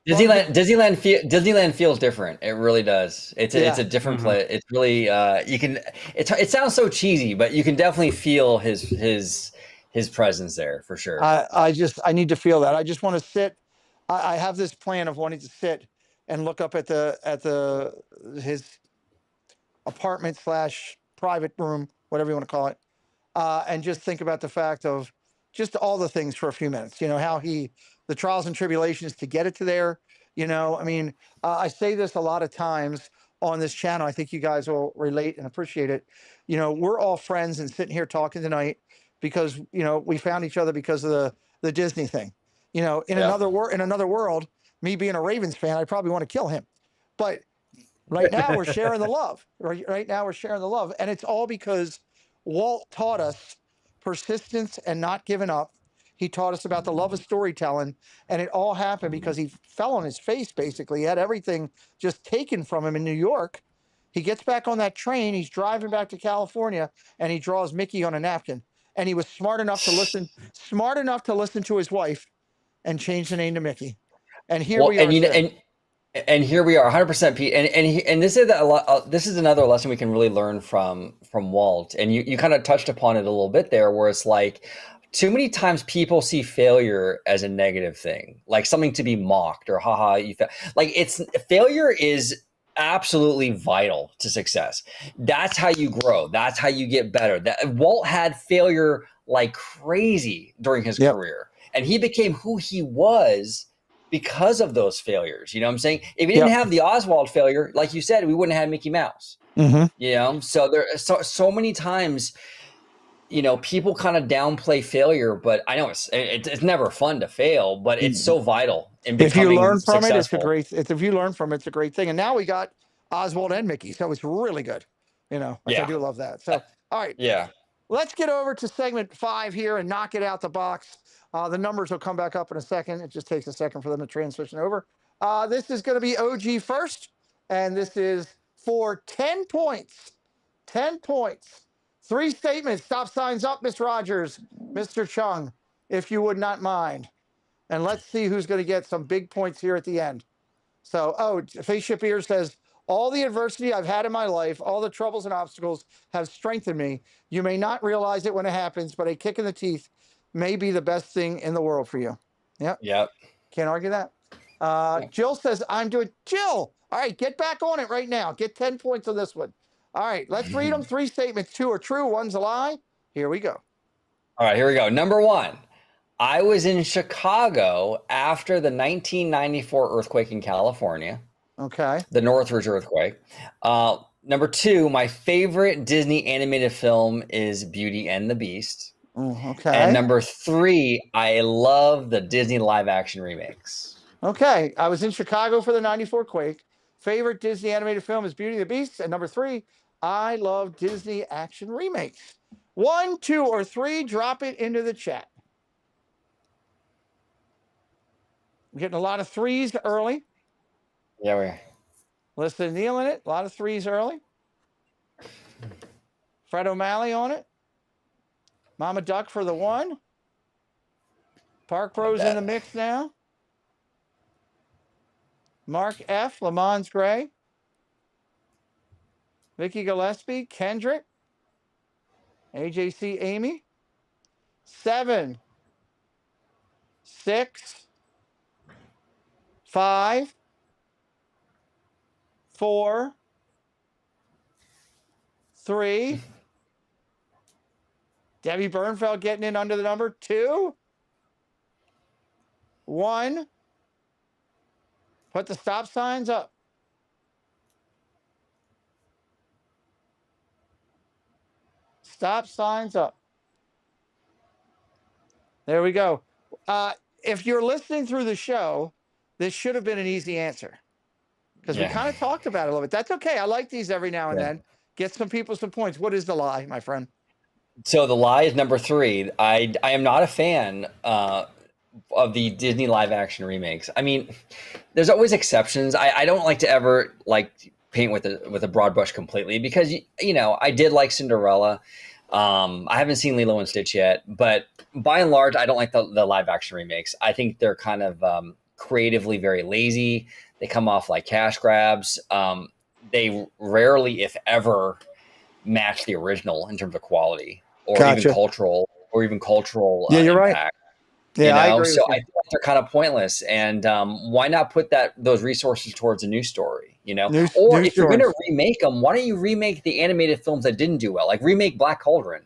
Disneyland feels different. It really does. It's yeah, a different Mhm. play. It's really you can it sounds so cheesy, but you can definitely feel his presence there for sure. I need to feel that. I just want to sit. I have this plan of wanting to sit and look up at the his apartment slash private room, whatever you want to call it, and just think about the fact of just all the things for a few minutes. You know, how the trials and tribulations to get it to there. You know, I mean, I say this a lot of times on this channel. I think you guys will relate and appreciate it. You know, we're all friends and sitting here talking tonight because we found each other because of the Disney thing. You know, Yeah. in another world, me being a Ravens fan, I probably want to kill him. But right now we're sharing the love. Right now we're sharing the love, and it's all because Walt taught us persistence and not giving up. He taught us about the love of storytelling, and it all happened because he fell on his face. Basically, he had everything just taken from him in New York. He gets back on that train. He's driving back to California, and he draws Mickey on a napkin. And he was smart enough to listen to his wife, and change the name to Mickey. And here Well, we and are you know, today. and here we are, 100% Pete. And this is a lot. This is another lesson we can really learn from Walt. And you kind of touched upon it a little bit there, where it's like too many times people see failure as a negative thing, like something to be mocked or haha. Like it's failure is absolutely vital to success. That's how you grow. That's how you get better. That Walt had failure like crazy during his Yep. career, and he became who he was because of those failures. You know what I'm saying? If we didn't Yep. have the Oswald failure, like you said, we wouldn't have Mickey Mouse. Mm-hmm. You know, so there so many times, people kind of downplay failure, but I know it's never fun to fail, but it's so vital in If you learn becoming from it, successful. if you learn from it, it's a great thing. And now we got Oswald and Mickey, so it's really good. Which I Yeah. do love that. So, all right, Yeah. let's get over to segment 5 here and knock it out the box. The numbers will come back up in a second. It just takes a second for them to transition over. This is going to be OG first, and this is for 10 points. 10 points. 3 statements. Stop signs up, Miss Rogers, Mr. Chung, if you would not mind. And let's see who's going to get some big points here at the end. So, Face Shapir says, all the adversity I've had in my life, all the troubles and obstacles have strengthened me. You may not realize it when it happens, but a kick in the teeth may be the best thing in the world for you. Yep. Yep. Can't argue that. Jill says, Jill, all right, get back on it right now. Get 10 points on this one. All right, let's read them. 3 statements. 2 are true, 1's a lie. Here we go. All right, here we go. Number 1. I was in Chicago after the 1994 earthquake in California. Okay. The Northridge earthquake. Number 2, my favorite Disney animated film is Beauty and the Beast. Okay. And number 3, I love the Disney live action remakes. Okay. I was in Chicago for the 94 quake. Favorite Disney animated film is Beauty and the Beast. And number 3, I love Disney action remakes. 1, 2, or 3, drop it into the chat. I'm getting a lot of 3s early. Yeah, we're. Listen, Neil in it. A lot of 3s early. Fred O'Malley on it. Mama Duck for the 1. Park Bros in the mix now. Mark F. Le Mans Gray. Vicky Gillespie. Kendrick. AJC Amy. 7, 6, 5, 4, 3. Debbie Bernfeld getting in under the number. 2, 1. Put the stop signs up. Stop signs up. There we go. If you're listening through the show, this should have been an easy answer because we kind of talked about it a little bit. That's okay. I like these every now and then. Get some people some points. What is the lie, my friend? So the lie is number 3. I am not a fan of the Disney live action remakes. I mean, there's always exceptions. I don't like to ever paint with a broad brush completely because I did like Cinderella. I haven't seen Lilo and Stitch yet, but by and large, I don't like the live action remakes. I think they're kind of creatively very lazy. They come off like cash grabs. They rarely, if ever, match the original in terms of quality Gotcha. or even cultural Yeah, you're right. impact. Yeah, I agree So with you. I feel like they're kind of pointless. And why not put those resources towards a new story? Or New if you're going stories. to remake them, why don't you remake the animated films that didn't do well? Like remake Black Cauldron,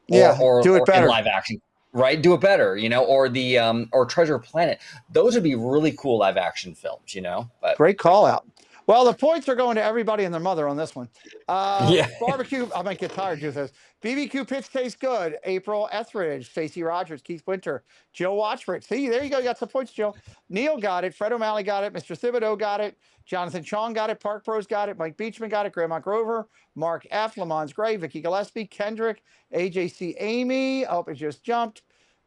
Yeah, do it or in better. live action, right? Do it better, or the or Treasure Planet. Those would be really cool live action films, But Great call out. Well, the points are going to everybody and their mother on this one. yeah. Barbecue, I might get tired, Juice says. BBQ pits taste good. April Etheridge, Stacey Rogers, Keith Winter, Jill Watchford. See, there you go. You got some points, Jill. Neil got it. Fred O'Malley got it. Mr. Thibodeau got it. Jonathan Chong got it. Park Bros got it. Mike Beachman got it. Grandma Grover, Mark F. Lamons Gray, Vicky Gillespie, Kendrick, AJC Amy. Oh, it just jumped.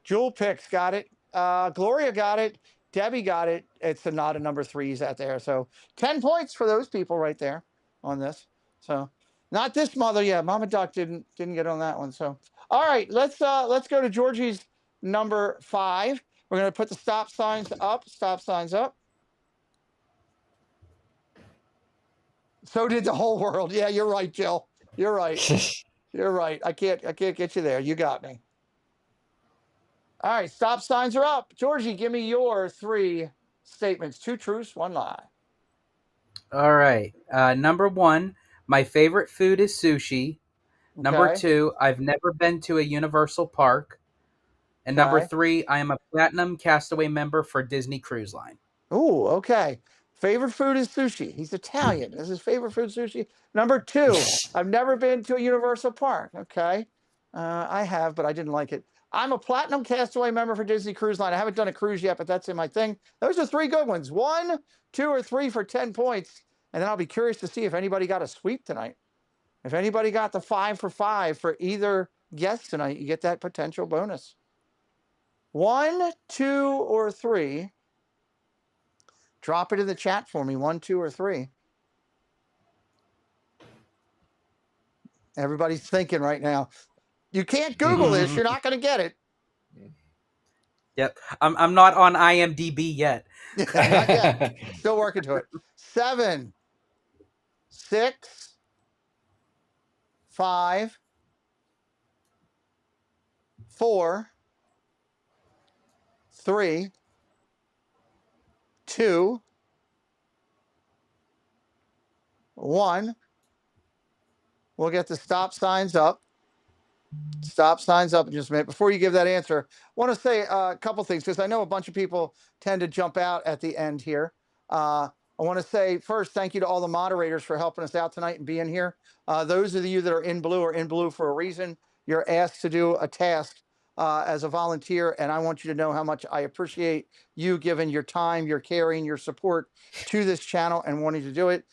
Jewel Picks got it. Gloria got it. Debbie got it. It's a not a number threes out there. So 10 points for those people right there on this. So not this mother. Yeah, Mama Duck didn't get on that one. So all right, let's go to Georgie's number 5. We're gonna put the stop signs up. Stop signs up. So did the whole world. Yeah, you're right, Jill. You're right. You're right. I can't get you there. You got me. All right, stop signs are up. Georgie, give me your 3 statements. 2 truths, 1 lie. All right. Number 1, my favorite food is sushi. Number Okay. 2, I've never been to a Universal park. And number Okay. 3, I am a Platinum Castaway member for Disney Cruise Line. Ooh, okay. Favorite food is sushi. He's Italian. Is his favorite food sushi? Number 2, I've never been to a Universal park. Okay. I have, but I didn't like it. I'm a Platinum Castaway member for Disney Cruise Line. I haven't done a cruise yet, but that's in my thing. Those are 3 good ones. 1, 2, or 3 for 10 points. And then I'll be curious to see if anybody got a sweep tonight. If anybody got the 5 for 5 for either guess tonight, you get that potential bonus. 1, 2, or 3. Drop it in the chat for me. 1, 2, or 3. Everybody's thinking right now. You can't Google this. You're not going to get it. Yep. I'm not on IMDb yet. Not yet. Still working to it. 7, 6, 5, 4, 3, 2, 1. We'll get the stop signs up. Stop signs up in just a minute. Before you give that answer, I want to say a couple things because I know a bunch of people tend to jump out at the end here. I want to say first, thank you to all the moderators for helping us out tonight and being here. Those of you that are in blue are in blue for a reason. You're asked to do a task as a volunteer, and I want you to know how much I appreciate you giving your time, your caring, your support to this channel and wanting to do it.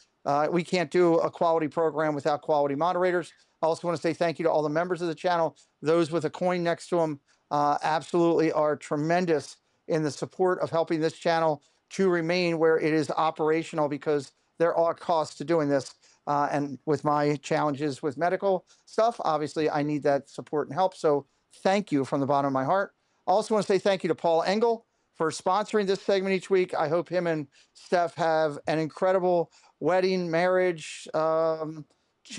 We can't do a quality program without quality moderators. I also want to say thank you to all the members of the channel. Those with a coin next to them absolutely are tremendous in the support of helping this channel to remain where it is operational because there are costs to doing this. And with my challenges with medical stuff, obviously I need that support and help. So thank you from the bottom of my heart. I also want to say thank you to Paul Engel for sponsoring this segment each week. I hope him and Steph have an incredible wedding, marriage,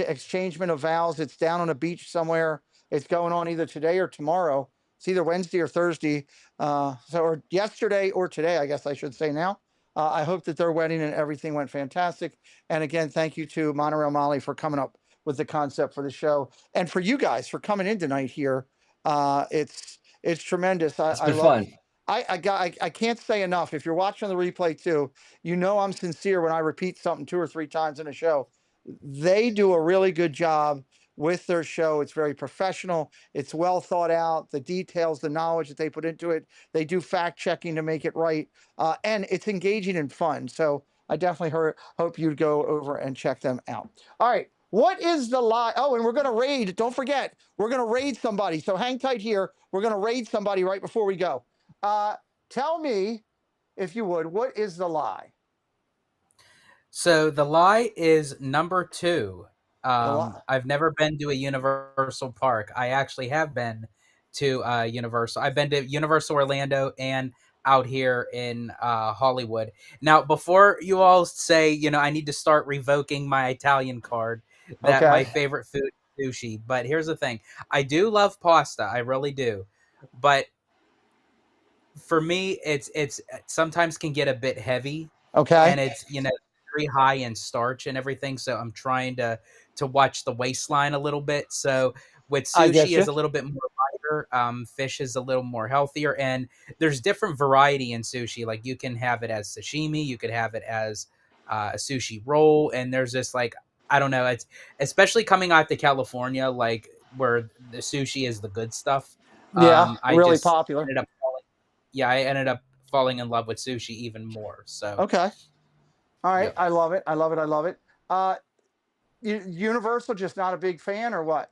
exchangement of vows. It's down on a beach somewhere. It's going on either today or tomorrow. It's either Wednesday or Thursday. Or yesterday or today, I guess I should say now. I hope that their wedding and everything went fantastic. And again, thank you to Monorail Molly for coming up with the concept for the show. And for you guys for coming in tonight here. It's tremendous. It's been fun. I can't say enough. If you're watching the replay too, you know I'm sincere when I repeat something 2 or 3 times in a show. They do a really good job with their show. It's very professional. It's well thought out. The details, the knowledge that they put into it. They do fact checking to make it right. And it's engaging and fun. So I definitely hope you'd go over and check them out. All right. What is the lie? Oh, and we're going to raid. Don't forget, we're going to raid somebody. So hang tight here. We're going to raid somebody right before we go. Tell me, if you would, what is the lie? So the lie is number 2. The lot. I've never been to a Universal park. I actually have been to Universal. I've been to Universal Orlando and out here in Hollywood. Now, before you all say, I need to start revoking my Italian card, that my Okay. favorite food is sushi. But here's the thing: I do love pasta. I really do. But for me, it's sometimes can get a bit heavy, Okay. and it's very high in starch and everything. So I'm trying to watch the waistline a little bit. So with I get sushi you. is a little bit more lighter. Fish is a little more healthier, and there's different variety in sushi. Like you can have it as sashimi, you could have it as a sushi roll, and there's this like I don't know. It's especially coming out to California, like where the sushi is the good stuff. Yeah, I really just popular. ended up I ended up falling in love with sushi even more. So, Okay. All right. yep. I love it. I love it. I love it. Universal, just not a big fan, or what?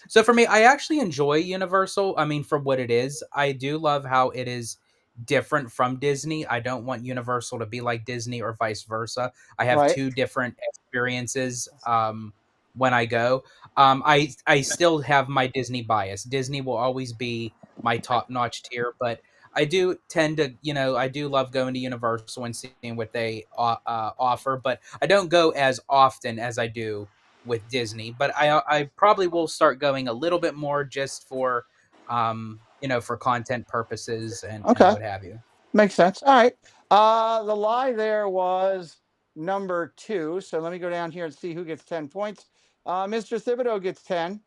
So for me, I actually enjoy Universal. I mean, for what it is, I do love how it is different from Disney. I don't want Universal to be like Disney or vice versa. I have Right. two different experiences when I go. I still have my Disney bias. Disney will always be my top notch tier, but I do tend to, I do love going to Universal and seeing what they offer, but I don't go as often as I do with Disney, but I probably will start going a little bit more just for for content purposes and Okay. what have you. Makes sense. All right. The lie there was number 2. So let me go down here and see who gets 10 points. Mr. Thibodeau gets 10.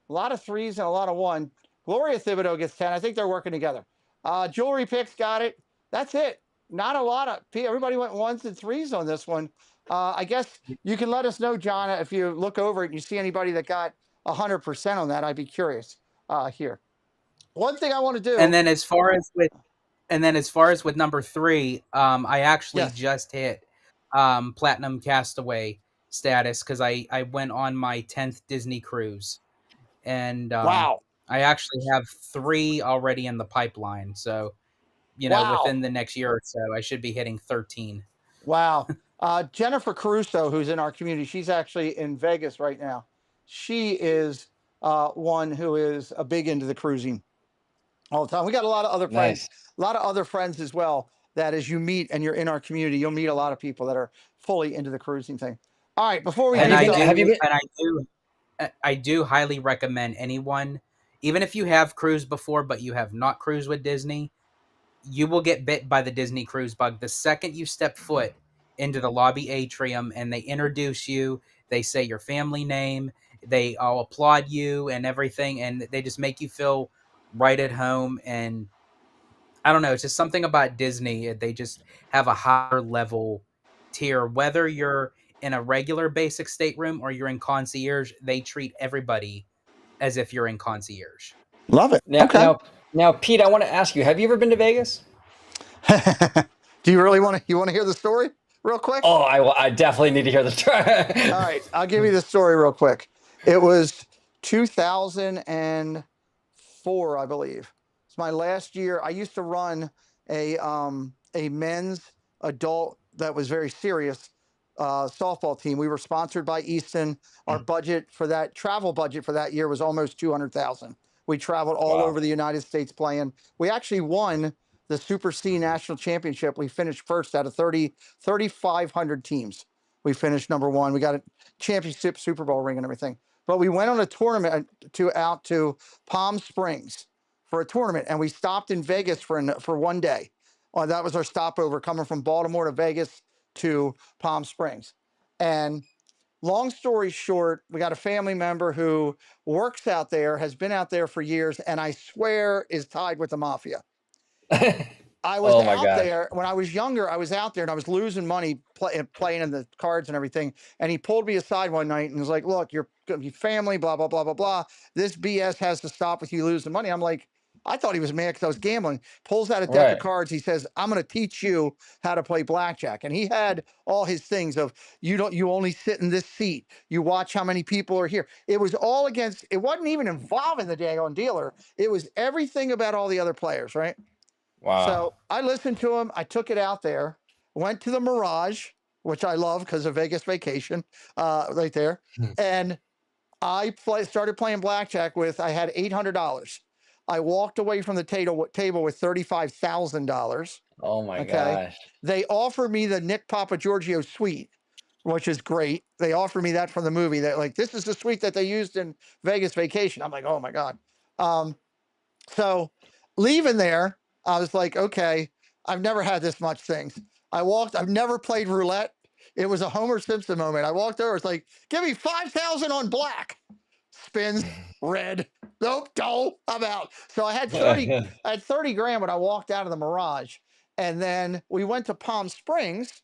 A lot of threes and a lot of one. Gloria Thibodeau gets 10. I think they're working together. Jewelry picks got it. That's it. Not a lot of everybody went ones and threes on this one. I guess you can let us know, John, if you look over it and you see anybody that got 100% on that. I'd be curious here. One thing I want to And do. then as far as with number 3, I actually Yes. just hit platinum castaway status because I went on my 10th Disney cruise, and Wow. I actually have 3 already in the pipeline. So Wow. within the next year or so, I should be hitting 13. Wow. Jennifer Caruso, who's in our community, she's actually in Vegas right now. She is one who is a big into the cruising all the time. We got a lot of other friends, Nice. a lot of other friends as well. That as you meet and you're in our community, you'll meet a lot of people that are fully into the cruising thing. All right, before we Have do you been? so, Have you been? I do highly recommend anyone, even if you have cruised before but you have not cruised with Disney, you will get bit by the Disney cruise bug the second you step foot into the lobby atrium and they introduce you. They say your family name, they all applaud you and everything, and they just make you feel right at home. And I don't know, it's just something about Disney. They just have a higher level tier. Whether you're in a regular basic stateroom or you're in concierge, they treat everybody as if you're in concierge. love it. Now, Okay. now, now, Pete, I want to ask you: have you ever been to Vegas? Do you really want to? You want to hear the story real quick? Oh, I definitely need to hear the All story. right, I'll give you the story real quick. It was 2004, I believe. It's my last year. I used to run a men's adult that was very serious softball team. We were sponsored by Easton. Our budget for that travel budget for that year was almost 200,000. We traveled all Wow. over the United States playing. We actually won the Super C National Championship. We finished first out of 3,500 teams. We finished number 1. We got a championship Super Bowl ring and everything. But we went on a tournament out to Palm Springs for a tournament, and we stopped in Vegas for one day. That was our stopover coming from Baltimore to Vegas to Palm Springs. And long story short, we got a family member who works out there, has been out there for years, and I swear is tied with the mafia. I was Oh my out gosh. there when I was younger. I was out there and I was losing money playing in the cards and everything. And he pulled me aside one night and was like, "Look, you're gonna be family, blah blah blah blah blah. This BS has to stop with you losing money." I'm like, I thought he was mad because I was gambling. Pulls out a deck of Right. cards. He says, "I'm going to teach you how to play blackjack." And he had all his things of you only sit in this seat. You watch how many people are here. It was all against. It wasn't even involving the daggone dealer. It was everything about all the other players, right? Wow. So I listened to him. I took it out there, went to the Mirage, which I love because of Vegas Vacation, right there. And I started playing blackjack with, I had $800. I walked away from the table with $35,000. Oh my Okay. gosh. They offered me the Nick Papagiorgio suite, which is great. They offered me that from the movie. That like, this is the suite that they used in Vegas Vacation. I'm like, oh my God. So leaving there, I was like, okay, I've never had this much things. I've never played roulette. It was a Homer Simpson moment. I walked over, it's like, give me 5,000 on black. Spins, red. Nope, no, I'm out. So I had 30 grand when I walked out of the Mirage. And then we went to Palm Springs,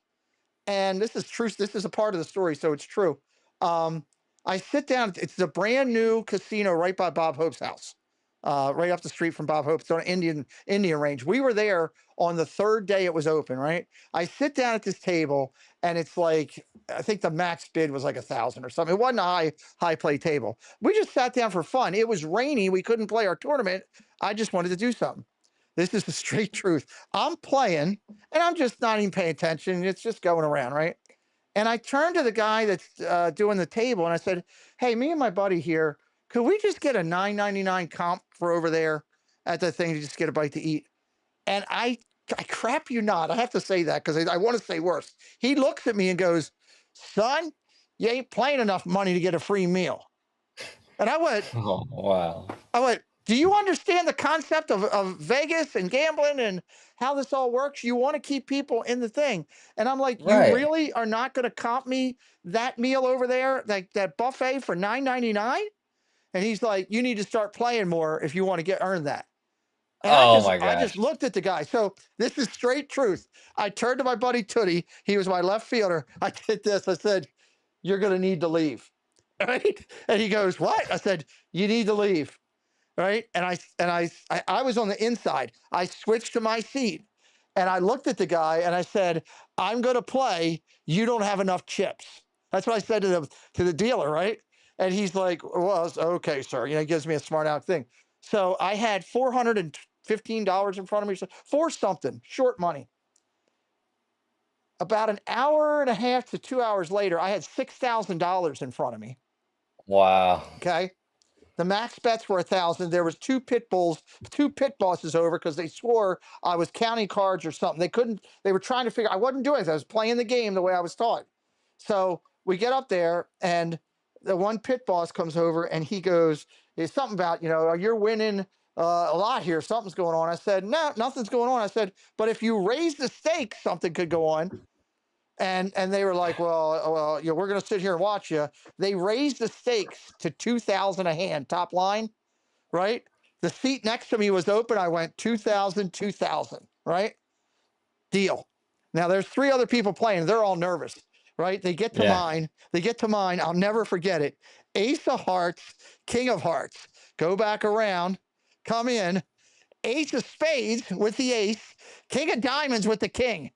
and this is true. This is a part of the story, so it's true. I sit down, it's the brand new casino right by Bob Hope's house. Right up the street from Bob Hope. It's on Indian Range. We were there on the third day it was open, right? I sit down at this table, and it's like, I think the max bid was like 1,000 or something. It wasn't a high play table. We just sat down for fun. It was rainy. We couldn't play our tournament. I just wanted to do something. This is the straight truth. I'm playing, and I'm just not even paying attention. It's just going around, right? And I turned to the guy that's doing the table, and I said, hey, me and my buddy here, could we just get a $9.99 comp for over there at the thing to just get a bite to eat? And I crap you not. I have to say that because I want to say worse. He looks at me and goes, son, you ain't playing enough money to get a free meal. And I went, Oh, wow. do you understand the concept of Vegas and gambling and how this all works? You want to keep people in the thing. And I'm like, you Right. really are not going to comp me that meal over there, like that buffet for $9.99? And he's like, you need to start playing more if you want to earn that. And Oh my I gosh. just looked at the guy. So this is straight truth. I turned to my buddy Tootie. He was my left fielder. I did this. I said, you're going to need to leave. Right. And he goes, what? I said, you need to leave. Right. And I was on the inside. I switched to my seat, and I looked at the guy and I said, I'm going to play. You don't have enough chips. That's what I said to the dealer. Right. And he's like, well, it's okay, sir. He gives me a smart aleck thing. So I had $415 in front of me for something, short money. About an hour and a half to 2 hours later, I had $6,000 in front of me. Wow. Okay. The max bets were 1,000. There was two pit bosses over because they swore I was counting cards or something. They were trying to figure, I wasn't doing it. I was playing the game the way I was taught. So we get up there, and the one pit boss comes over, and he goes, there's something about, you're winning a lot here. Something's going on. I said, no, nothing's going on. I said, but if you raise the stakes, something could go on. And they were like, well, we're going to sit here and watch you. They raised the stakes to 2,000 a hand, top line, right? The seat next to me was open. I went 2,000, 2,000, right? Deal. Now there's 3 other people playing. They're all nervous, right? They get to mine. I'll never forget it. Ace of hearts, king of hearts. Go back around, come in. Ace of spades with the ace, king of diamonds with the king.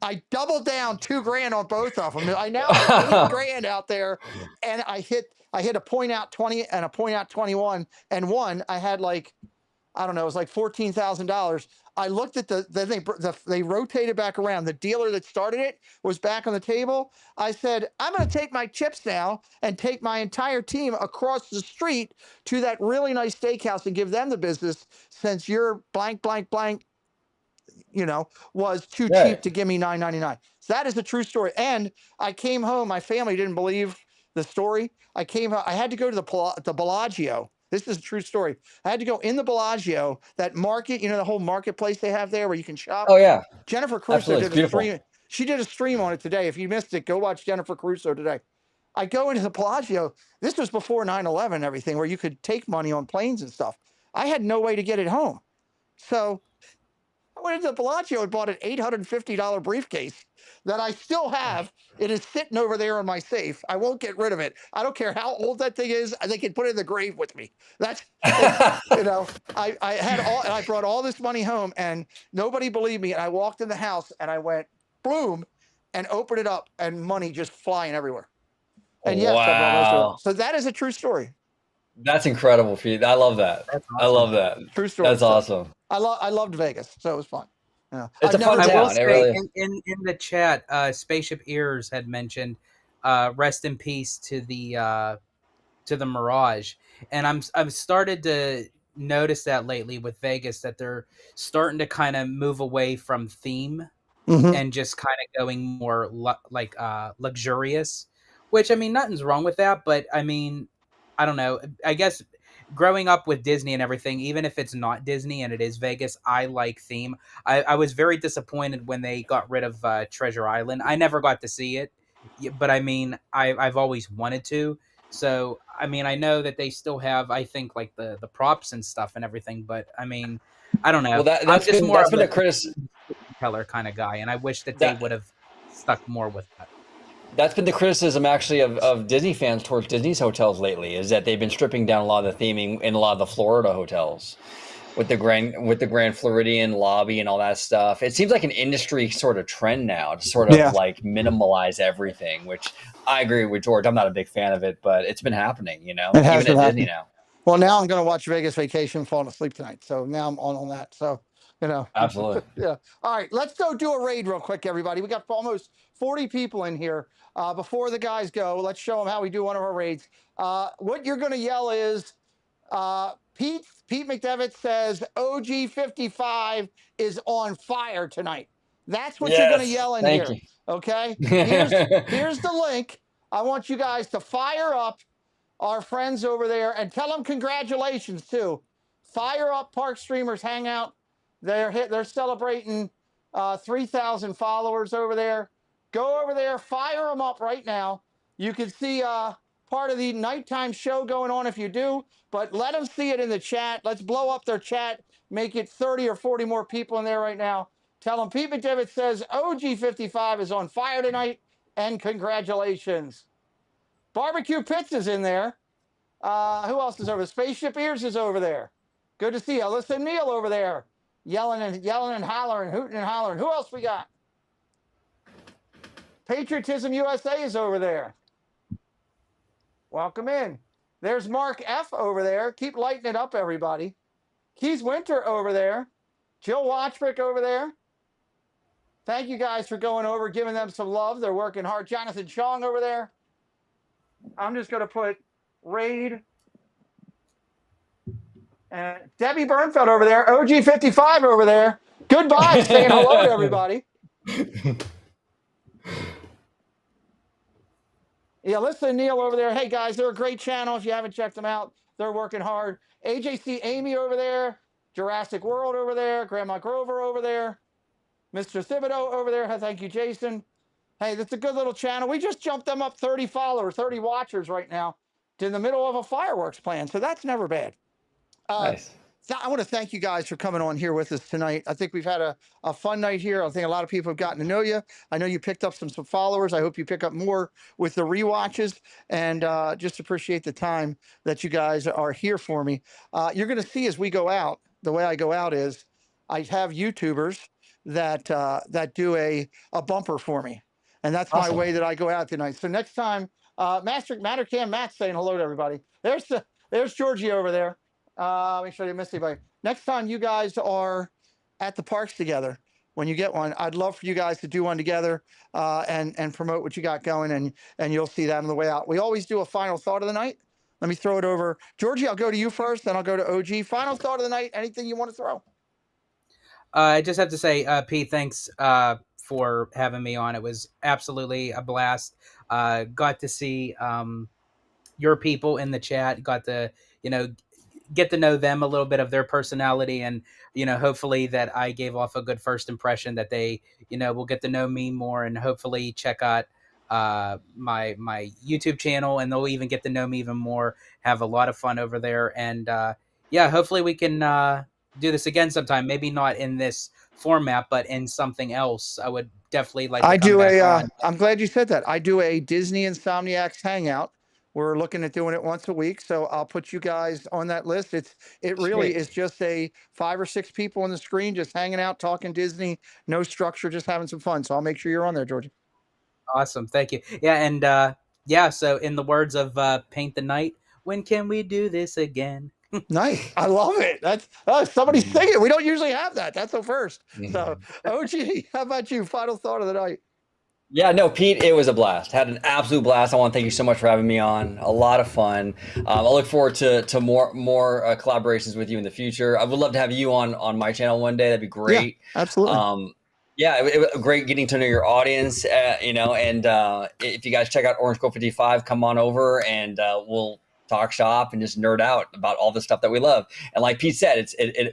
I doubled down 2 grand on both of them. I now have 8 grand out there, and I hit a point out 20 and a point out 21 and one. I had like, I don't know, it was like $14,000. I looked at then they rotated back around. The dealer that started it was back on the table. I said, I'm going to take my chips now and take my entire team across the street to that really nice steakhouse and give them the business, since your blank, blank, blank, was too cheap to give me $9.99. So that is a true story. And I came home. My family didn't believe the story. I came home. I had to go to the Bellagio. This is a true story. I had to go in the Bellagio, that market, the whole marketplace they have there where you can shop. Oh yeah. Jennifer Caruso Absolutely. did a stream. She did a stream on it today. If you missed it, go watch Jennifer Caruso today. I go into the Bellagio. This was before 9/11 and everything, where you could take money on planes and stuff. I had no way to get it home. So I went into the Bellagio and bought an $850 briefcase that I still have. It is sitting over there in my safe. I won't get rid of it. I don't care how old that thing is. They can put it in the grave with me. That's, I brought all this money home, and nobody believed me. And I walked in the house and I went, boom, and opened it up, and money just flying everywhere. And yes, wow. So that is a true story. That's incredible, Pete. I love that. That's awesome. I love that. True story. That's awesome. I loved Vegas, so it was fun. Yeah. It's I've a fun never I been. will town. It say really is. in the chat, Spaceship Ears had mentioned, rest in peace to the Mirage, and I've started to notice that lately with Vegas that they're starting to kind of move away from theme Hmm. and just kind of going more like luxurious, which I mean nothing's wrong with that, but I mean I don't know, I guess growing up with Disney and everything, even if it's not Disney and it is Vegas, I like theme. I was very disappointed when they got rid of Treasure Island. I never got to see it, but I mean I've always wanted to. So I mean I know that they still have, I think, like the props and stuff and everything, but I mean I don't know, Well, that I'm that's just been more that's of been a a critic teller kind of guy, and I wish that they that would have stuck more with that. that's been the criticism actually of Disney fans towards Disney's hotels lately, is that they've been stripping down a lot of the theming in a lot of the Florida hotels with the Grand Floridian lobby and all that stuff. It seems like an industry sort of trend now to sort of Yeah, like minimalize everything, which I agree with George. I'm not a big fan of it, but it's been happening, it has even been at Disney happening. now. Well, now I'm going to watch Vegas Vacation, falling asleep tonight. So now I'm on that. So, you know, Absolutely. yeah. All right, let's go do a raid real quick, everybody. We got almost 40 people in here. Before the guys go, let's show them how we do one of our raids. What you're going to yell is, Pete McDevitt says OG 55 is on fire tonight. That's what you're going to Yes. yell in Thank here. you. Okay. Here's the link. I want you guys to fire up our friends over there and tell them congratulations too. Fire up Park Streamers Hangout. They're celebrating 3,000 followers over there. Go over there, fire them up right now. You can see part of the nighttime show going on if you do, but let them see it in the chat. Let's blow up their chat, make it 30 or 40 more people in there right now. Tell them Pete McDevitt says OG55 is on fire tonight, and congratulations. Barbecue Pizza's in there. Who else is over? Spaceship Ears is over there. Good to see you. Alyssa and Neil over there, yelling and hollering, hooting and hollering. Who else we got? Patriotism USA is over there. Welcome in. There's Mark F over there. Keep lighting it up, everybody. Keith Winter over there. Jill Watchbrick over there. Thank you guys for going over, giving them some love. They're working hard. Jonathan Chong over there. I'm just going to put raid. And Debbie Bernfeld over there. OG55 over there. Goodbye. Saying hello to everybody. Yeah, listen, Neil over there. Hey, guys, they're a great channel. If you haven't checked them out, they're working hard. AJC Amy over there. Jurassic World over there. Grandma Grover over there. Mr. Thibodeau over there. Thank you, Jason. Hey, that's a good little channel. We just jumped them up 30 followers, 30 watchers right now in the middle of a fireworks plan. So that's never bad. Nice. I want to thank you guys for coming on here with us tonight. I think we've had a fun night here. I think a lot of people have gotten to know you. I know you picked up some followers. I hope you pick up more with the rewatches, and just appreciate the time that you guys are here for me. You're going to see as we go out, the way I go out is I have YouTubers that do a bumper for me. And that's my Awesome. way that I go out tonight. So next time, Mattercam Matt's saying hello to everybody. There's Georgie over there. Make sure I didn't miss anybody. Next time you guys are at the parks together, when you get one, I'd love for you guys to do one together and promote what you got going, and you'll see that on the way out. We always do a final thought of the night. Let me throw it over. Georgie, I'll go to you first, then I'll go to OG. Final thought of the night, anything you want to throw? I just have to say, Pete, thanks for having me on. It was absolutely a blast. Got to see your people in the chat. Got to, get to know them, a little bit of their personality, and hopefully that I gave off a good first impression, that they will get to know me more, and hopefully check out my YouTube channel, and they'll even get to know me even more, have a lot of fun over there. And hopefully we can do this again sometime, maybe not in this format but in something else. I would definitely like to come back on. I'm glad you said that. I do a Disney Insomniacs hangout. We're looking at doing it once a week, so I'll put you guys on that list. It really is just a 5 or 6 people on the screen, just hanging out, talking Disney, no structure, just having some fun. So I'll make sure you're on there, Georgie. Awesome, thank you. Yeah, and so in the words of Paint the Night, when can we do this again? Nice. I love it. That's somebody singing. We don't usually have that. That's the first. So, OG, how about you? Final thought of the night. Yeah, no, Pete, it was a blast. Had an absolute blast. I want to thank you so much for having me on. A lot of fun. I look forward to more collaborations with you in the future. I would love to have you on my channel one day. That'd be great. Yeah, absolutely. Yeah, it was great getting to know your audience. You know, and if you guys check out Orange Grove 55, come on over and we'll talk shop and just nerd out about all the stuff that we love. And like Pete said,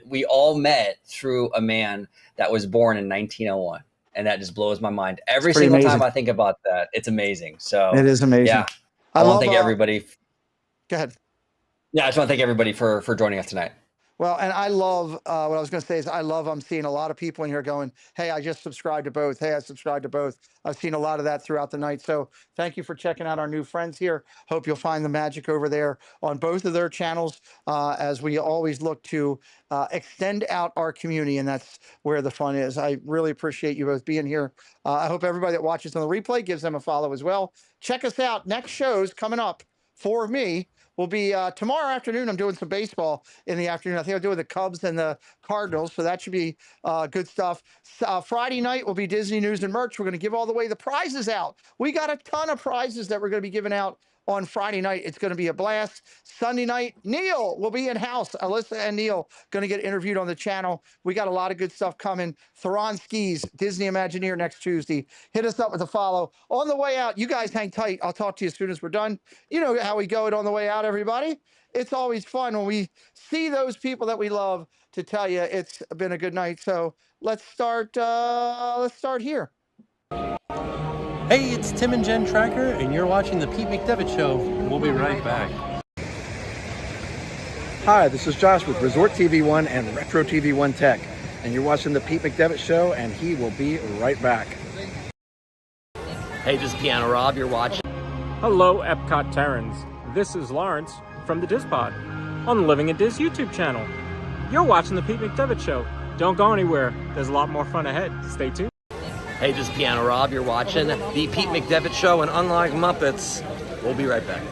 we all met through a man that was born in 1901. And that just blows my mind. Every single time I think about that, it's amazing. So it is amazing. Yeah, I want to thank everybody. Go ahead. Yeah, I just want to thank everybody for joining us tonight. Well, and I love what I was going to say is I'm seeing a lot of people in here going, hey, I just subscribed to both. Hey, I subscribed to both. I've seen a lot of that throughout the night. So thank you for checking out our new friends here. Hope you'll find the magic over there on both of their channels as we always look to extend out our community. And that's where the fun is. I really appreciate you both being here. I hope everybody that watches on the replay gives them a follow as well. Check us out. Next shows coming up for me will be tomorrow afternoon. I'm doing some baseball in the afternoon. I think I'm doing the Cubs and the Cardinals, so that should be good stuff. Friday night will be Disney News and Merch. We're going to give all the way the prizes out. We got a ton of prizes that we're going to be giving out on Friday night. It's going to be a blast. Sunday night, Neil will be in house. Alyssa and Neil going to get interviewed on the channel. We got a lot of good stuff coming. Theron Skis, Disney Imagineer next Tuesday. Hit us up with a follow. On the way out, you guys hang tight. I'll talk to you as soon as we're done. You know how we go it on the way out, everybody. It's always fun when we see those people that we love to tell you it's been a good night. So let's start here. Hey, it's Tim and Jen Tracker, and you're watching The Pete McDevitt Show. We'll be right back. Hi, this is Josh with Resort TV One and Retro TV One Tech, and you're watching The Pete McDevitt Show, and he will be right back. Hey, this is Piano Rob, you're watching. Hello, Epcot Terrans. This is Lawrence from the DizPod on the Living at Diz YouTube channel. You're watching The Pete McDevitt Show. Don't go anywhere. There's a lot more fun ahead. Stay tuned. Hey, this is Piano Rob. You're watching The Pete McDevitt Show, and unlike Muppets, we'll be right back.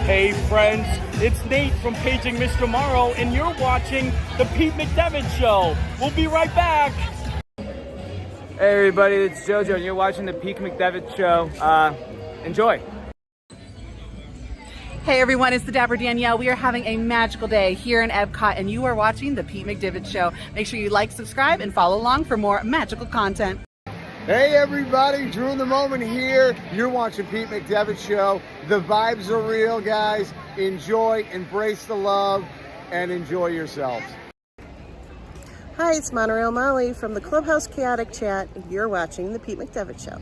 Hey, friends, it's Nate from Paging Mr. Morrow, and you're watching The Pete McDevitt Show. We'll be right back. Hey, everybody, it's JoJo, and you're watching The Pete McDevitt Show. Enjoy. Hey everyone, it's the Dapper Danielle. We are having a magical day here in Epcot, and you are watching The Pete McDevitt Show. Make sure you like, subscribe, and follow along for more magical content. Hey everybody, Drew in the Moment here. You're watching Pete McDevitt Show. The vibes are real, guys. Enjoy, embrace the love, and enjoy yourselves. Hi, it's Monorail Molly from the Clubhouse Chaotic Chat. You're watching The Pete McDevitt Show.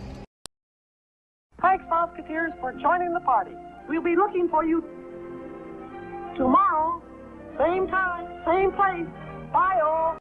Thanks, Musketeers, for joining the party. We'll be looking for you tomorrow, same time, same place. Bye, all.